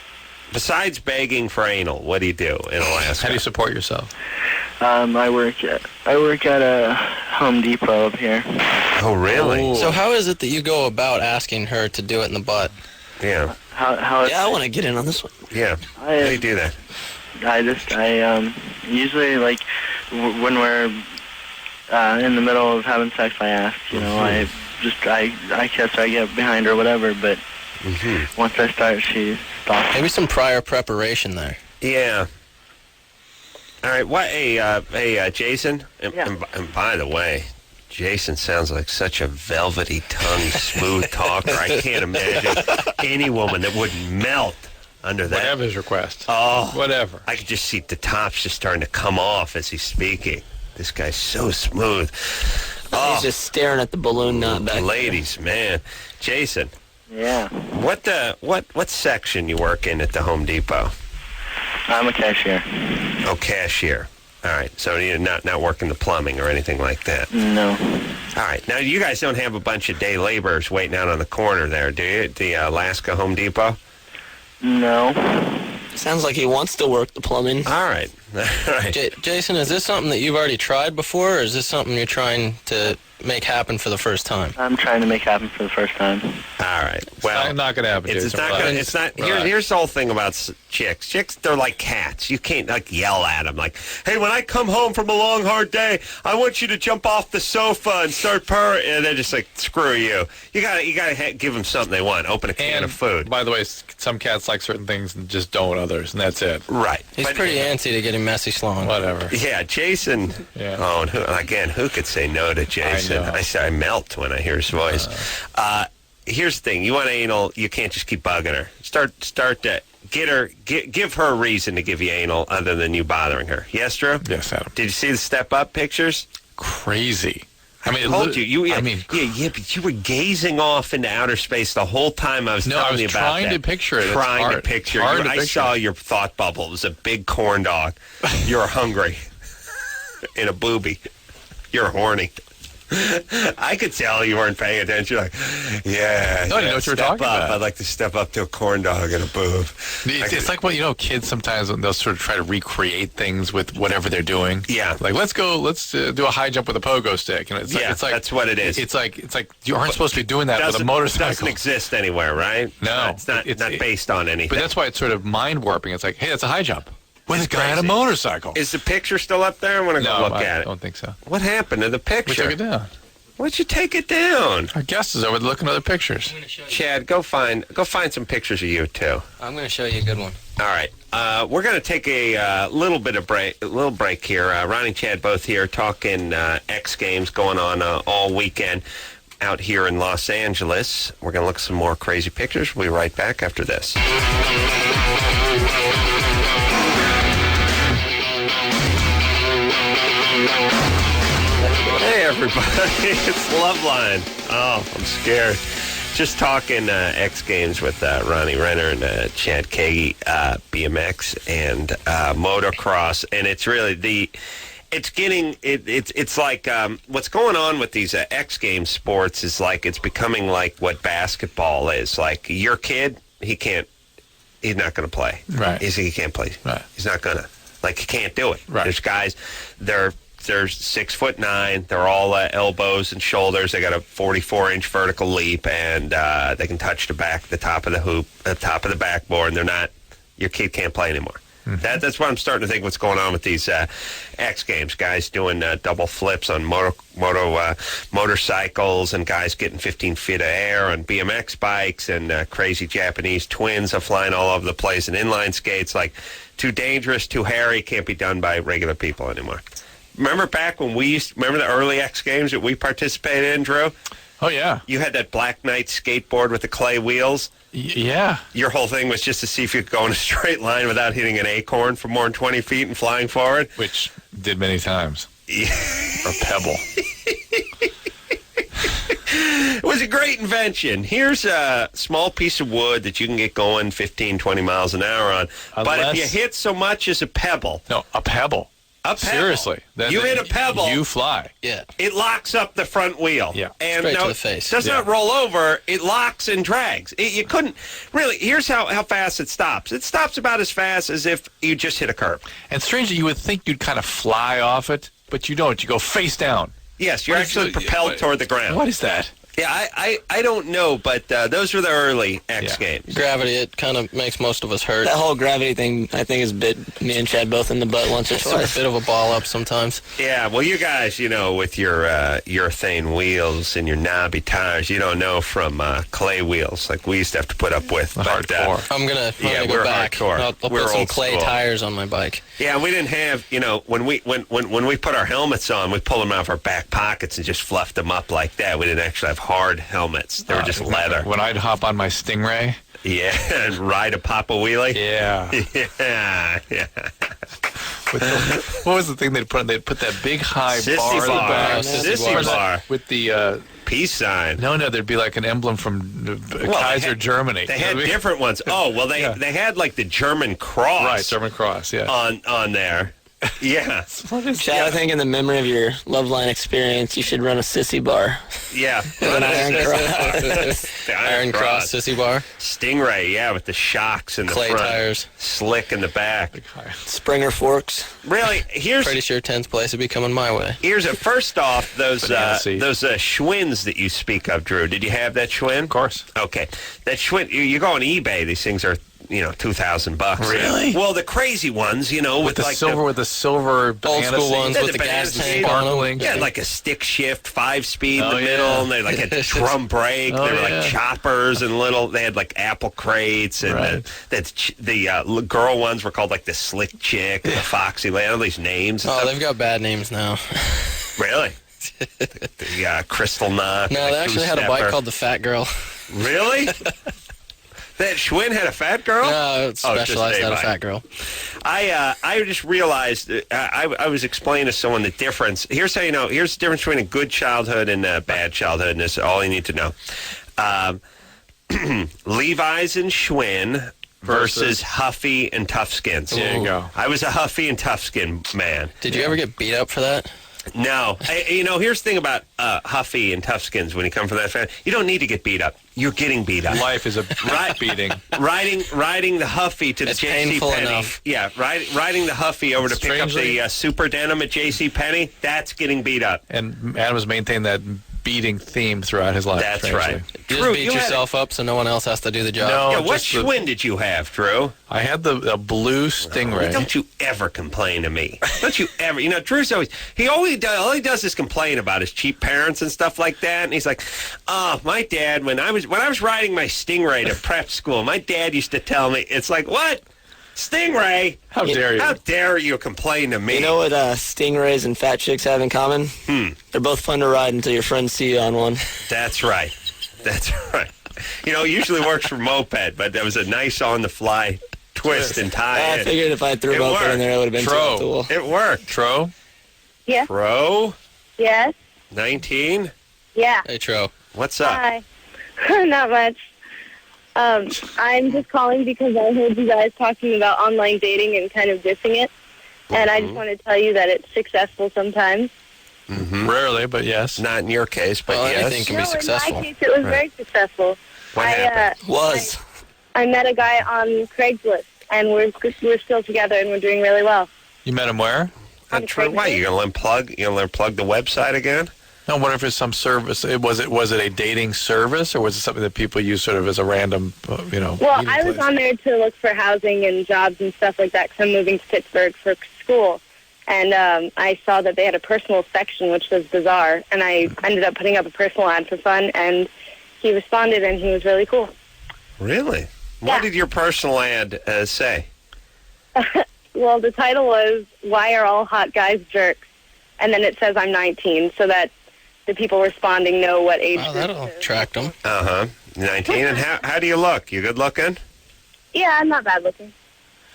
Besides begging for anal, what do you do in Alaska? How do you support yourself? I work at a Home Depot up here. Oh, really? So how is it that you go about asking her to do it in the butt? Yeah. I want to get in on this one. Yeah. How do you do that? I usually, like, when we're in the middle of having sex, I ask, I kiss her, I get behind her or whatever, but once I start, she stops. Maybe some prior preparation there. Yeah. All right. What? Hey, Jason. And by the way, Jason sounds like such a velvety-tongued, smooth talker. I can't imagine any woman that wouldn't melt under that. Whatever his request. Oh, whatever. I could just see the tops just starting to come off as he's speaking. This guy's so smooth. He's just staring at the balloon nut back ladies, man. Jason. Yeah. What section you work in at the Home Depot? I'm a cashier. Oh, cashier. All right. So you're not working the plumbing or anything like that? No. All right. Now, you guys don't have a bunch of day laborers waiting out on the corner there, do you, at the Alaska Home Depot? No. Sounds like he wants to work the plumbing. All right. All right. Jason, is this something that you've already tried before, or is this something you're trying to make happen for the first time? I'm trying to make happen for the first time. All right. Well, it's not going to happen. It's not going. It's not. Here's the whole thing about chicks. Chicks, they're like cats. You can't yell at them like, "Hey, when I come home from a long, hard day, I want you to jump off the sofa and start purring." And they're just like, "Screw you." You gotta give them something they want. Open a can of food. By the way, some cats like certain things and just don't others, and that's it. Right. He's pretty antsy to get him messy slowing. Whatever. Yeah, Jason. Yeah. Oh, and who could say no to Jason? I melt when I hear his voice. Here's the thing: you want anal, you can't just keep bugging her. Start to give her a reason to give you anal other than you bothering her. Yes, Drew? Yes, Adam. Did you see the step up pictures? Crazy. I told you. But you were gazing off into outer space the whole time I was telling you about that. trying to picture it. Trying to picture it. I saw your thought bubble. It was a big corn dog. You're hungry. In a boobie. You're horny. I could tell you weren't paying attention. Like, yeah. No, I didn't know what you were talking about. I'd like to step up to a corn dog and a boob. It's like kids sometimes when they'll sort of try to recreate things with whatever they're doing. Yeah. Like let's do a high jump with a pogo stick. It's like that's what it is. It's like you aren't supposed to be doing that with a motorcycle. It doesn't exist anywhere, right? No, it's not based on anything. But that's why it's sort of mind warping. It's like, hey, that's a high jump. With a guy had a motorcycle. Is the picture still up there? I want to go look at it. I don't think so. What happened to the picture? We took it down. Why'd you take it down? Our guest is over there looking at other pictures. Chad, go find some pictures of you too. I'm going to show you a good one. All right, we're going to take a little break here. Ronnie and Chad both here talking X Games going on all weekend out here in Los Angeles. We're going to look at some more crazy pictures. We'll be right back after this. Hey, everybody. It's Loveline. Oh, I'm scared. Just talking X Games with Ronnie Renner and Chad Kagy, BMX and Motocross. And it's really it's like what's going on with these X Games sports is like it's becoming like what basketball is. Like your kid, he's not going to play. Right. He can't play. Right. He's not going to. Like, he can't do it. Right. There's guys, they're 6'9". They're all elbows and shoulders. They got a 44-inch vertical leap, and they can touch the top of the hoop, the top of the backboard. And they're not. Your kid can't play anymore. Mm-hmm. That's what I'm starting to think. What's going on with these X Games? Guys doing double flips on motorcycles, and guys getting 15 feet of air on BMX bikes, and crazy Japanese twins are flying all over the place, and inline skates. Like, too dangerous, too hairy, can't be done by regular people anymore. Remember back when remember the early X Games that we participated in, Drew? Oh, yeah. You had that Black Knight skateboard with the clay wheels. Yeah. Your whole thing was just to see if you could go in a straight line without hitting an acorn for more than 20 feet and flying forward. Which did many times. Yeah. Or pebble. It was a great invention. Here's a small piece of wood that you can get going 15, 20 miles an hour on. But if you hit so much as a pebble. No, a pebble. Seriously. You hit a pebble. You fly. Yeah. It locks up the front wheel. Yeah. And straight to the face. It does not roll over. It locks and drags. You couldn't really. Here's how fast it stops. It stops about as fast as if you just hit a curb. And strangely, you would think you'd kind of fly off it, but you don't. You go face down. Yes, you're actually propelled toward the ground. What is that? Yeah, I don't know, but those were the early X Games. Gravity, it kind of makes most of us hurt. That whole gravity thing, I think, has bit me and Chad both in the butt once or It's twice. a bit of a ball up sometimes. Yeah, well, you guys, with your urethane wheels and your knobby tires, you don't know from clay wheels like we used to have to put up with. Hardcore. I'm gonna we're go back. hardcore. I'll We're put some old clay school. tires on my bike. Yeah, we didn't have, when we put our helmets on, we pulled them out of our back pockets and just fluffed them up like that. We didn't actually have hard helmets. They were just leather. When I'd hop on my Stingray. Yeah, and ride a Papa Wheelie. Yeah. Yeah. What was the thing they'd put? They'd put that big high Sissy bar. in the bar. back. Sissy bar. With the peace sign. No, there'd be like an emblem from Kaiser, Germany. They had different ones. Oh, well, they had like the German cross. Right, German cross, yeah. On there. Yeah. Chad, I think in the memory of your Loveline experience, you should run a sissy bar. Yeah. With an iron cross. The Iron cross sissy bar. Stingray, yeah, with the shocks in the Clay front. tires. Slick in the back. Springer forks. Really, here's... Pretty sure 10th place would be coming my way. First off, those Schwinns that you speak of, Drew, did you have that Schwinn? Of course. Okay. That Schwinn, you go on eBay, these things are... $2,000. Really? Well, the crazy ones, with the like silver old banana school ones seats. with the gas tank sparkling. Yeah, like a stick shift, 5-speed in Oh, the middle, and they like had drum brake. Oh, they were yeah. like choppers and little. They had like apple crates, and Right. the girl ones were called like the Slick Chick, the Foxy Lady, all these names. And Oh, stuff. they've got bad names now. Really? the Crystal Knot. No, they actually had a bike called the Fat Girl. Really? That Schwinn had a fat girl? No, it's Specialized had a fat girl. I just realized, I was explaining to someone the difference. Here's how you know. Here's the difference between a good childhood and a bad childhood, and this is all you need to know. Levi's and Schwinn versus Huffy and Toughskins. There you go. I was a Huffy and Toughskin man. Did you ever get beat up for that? No. Here's the thing about Huffy and Toughskins when you come from that family. You don't need to get beat up. You're getting beat up. Life is a beating. Riding the Huffy to the It's J.C. painful Penney. enough. Yeah, riding the Huffy over to pick up Strangely- the super denim at J.C. Penney. That's getting beat up. And Adam has maintained that beating theme throughout his life. That's strangely. right. Just Drew, beat you had yourself up so no one else has to do the job. No, Yeah, what just the- Schwinn did you have, Drew? I had the blue Stingray. Don't you ever complain to me. Don't you ever. Drew's all he does is complain about his cheap parents and stuff like that. And he's like, oh, my dad, when I was riding my Stingray to prep school, my dad used to tell me, it's like, what? Stingray? How dare you? How dare you complain to me? You know what stingrays and fat chicks have in common? They're both fun to ride until your friends see you on one. That's right. That's right. It usually works for moped, but that was a nice on-the-fly twist and tie. I figured if I threw a moped in there, it would have been too off the wall. It worked. Tro? Yes. Tro? Yes. 19? Yeah. Hey, Tro. What's up? Hi. Not much. I'm just calling because I heard you guys talking about online dating and kind of dissing it. And I just want to tell you that it's successful sometimes. Mm-hmm. Rarely, but yes. Not in your case, but Well, yes. anything can be successful. In my case, it was very successful. What happened? I met a guy on Craigslist, and we're still together, and we're doing really well. You met him where? True. Why, you gonna let him plug? You gonna let him plug the website again? No, I wonder if it's some service. Was it a dating service, or was it something that people use sort of as a random, Well, meeting I was place? on there to look for housing and jobs and stuff like that because I'm moving to Pittsburgh for school. And I saw that they had a personal section, which was bizarre. And I ended up putting up a personal ad for fun, and he responded, and he was really cool. Really? Yeah. What did your personal ad say? Well, the title was, Why Are All Hot Guys Jerks? And then it says I'm 19, so that the people responding know what age. Oh, that'll attract them. 19. And how do you look? You good looking? Yeah, I'm not bad looking.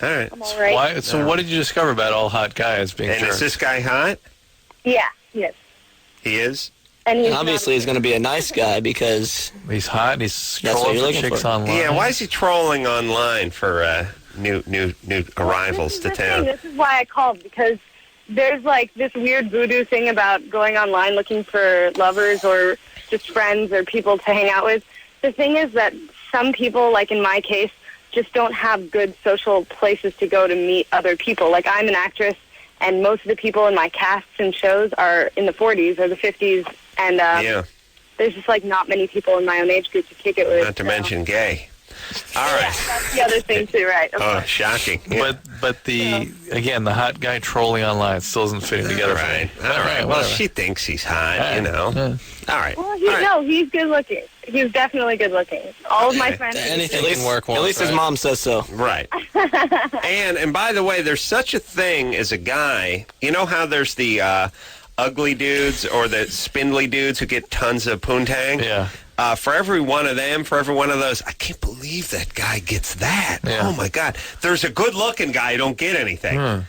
All right. I'm all right. So what did you discover about all hot guys being And jerks? is this guy hot? Yeah, yes. He is? And he's Obviously, he's going to be a nice guy because he's hot and he's That's what trolling you're for looking chicks for. online. Yeah, why is he trolling online for new arrivals to town? This is why I called, because there's like this weird voodoo thing about going online looking for lovers or just friends or people to hang out with. The thing is that some people, like in my case, just don't have good social places to go to meet other people. Like, I'm an actress, and most of the people in my casts and shows are in the 40s or the 50s, and there's just like not many people in my own age group to kick it with. Not to mention gay. All right. Yeah, that's the other thing too, right? Oh, shocking. Yeah. But the hot guy trolling online still isn't fitting together. Right. For me. All right. Well, she thinks he's hot, you know. All right. Well, no, he's good looking. He's definitely good looking. All of my friends. Anything can work once. At least his mom says so. Right. and by the way, there's such a thing as a guy. You know how there's the ugly dudes or the spindly dudes who get tons of poontang? Yeah. For every one of them, for every one of those, I can't believe that guy gets that. Yeah. Oh, my God. There's a good-looking guy who don't get anything.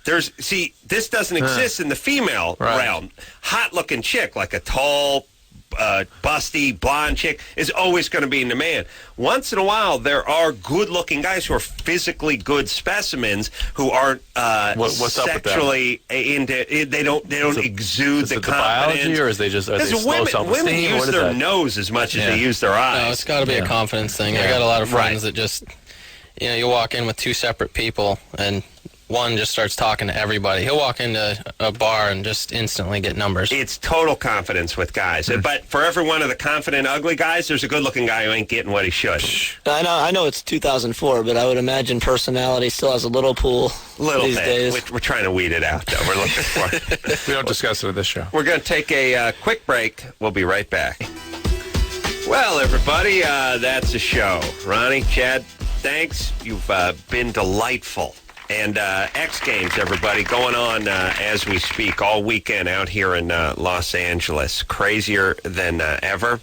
This doesn't exist in the female realm. Hot-looking chick, like a tall, busty, blonde chick, is always going to be in demand. Once in a while, there are good-looking guys who are physically good specimens who aren't sexually into. They don't exude the confidence. Biology, or is they just women use their nose as much as they use their eyes. No, it's got to be a confidence thing. I got a lot of friends that just, you walk in with two separate people and one just starts talking to everybody. He'll walk into a bar and just instantly get numbers. It's total confidence with guys. But for every one of the confident, ugly guys, there's a good-looking guy who ain't getting what he should. I know it's 2004, but I would imagine personality still has a little pull these days. We're trying to weed it out, though. We're looking for it. We don't discuss it at this show. We're going to take a quick break. We'll be right back. Well, everybody, that's the show. Ronnie, Chad, thanks. You've been delightful. And X Games, everybody, going on as we speak all weekend out here in Los Angeles. Crazier than ever.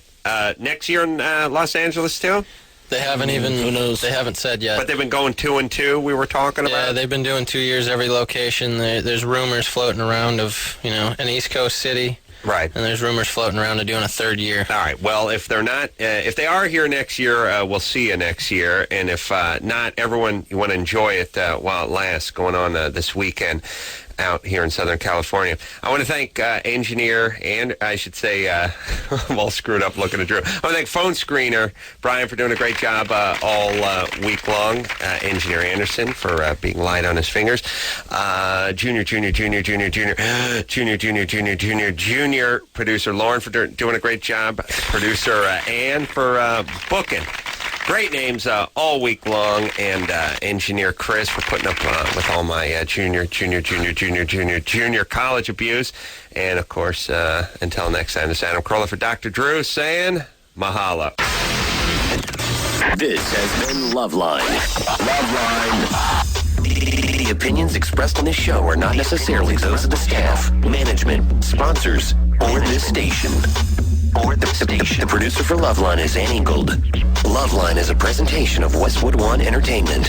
Next year in Los Angeles, too? They haven't even, who knows? They haven't said yet. But they've been going 2 and 2, we were talking about? Yeah, they've been doing 2 years every location. There's rumors floating around of, an East Coast city. Right. And there's rumors floating around of doing a third year. All right. Well, if they're not, if they are here next year, we'll see you next year. And if not, everyone, you want to enjoy it while it lasts, going on this weekend out here in Southern California. I want to thank engineer and I should say, I'm all screwed up looking at Drew. I want to thank phone screener Brian for doing a great job all week long. Engineer Anderson for being light on his fingers. Junior producer Lauren for doing a great job. Producer Ann for booking. Great names all week long, and engineer Chris for putting up with all my junior college abuse. And, of course, until next time, this is Adam Carolla for Dr. Drew saying mahalo. This has been Loveline. Loveline. The opinions expressed on this show are not necessarily those of the staff, management, sponsors, or this station. The producer for Loveline is Ann Ingold. Loveline is a presentation of Westwood One Entertainment.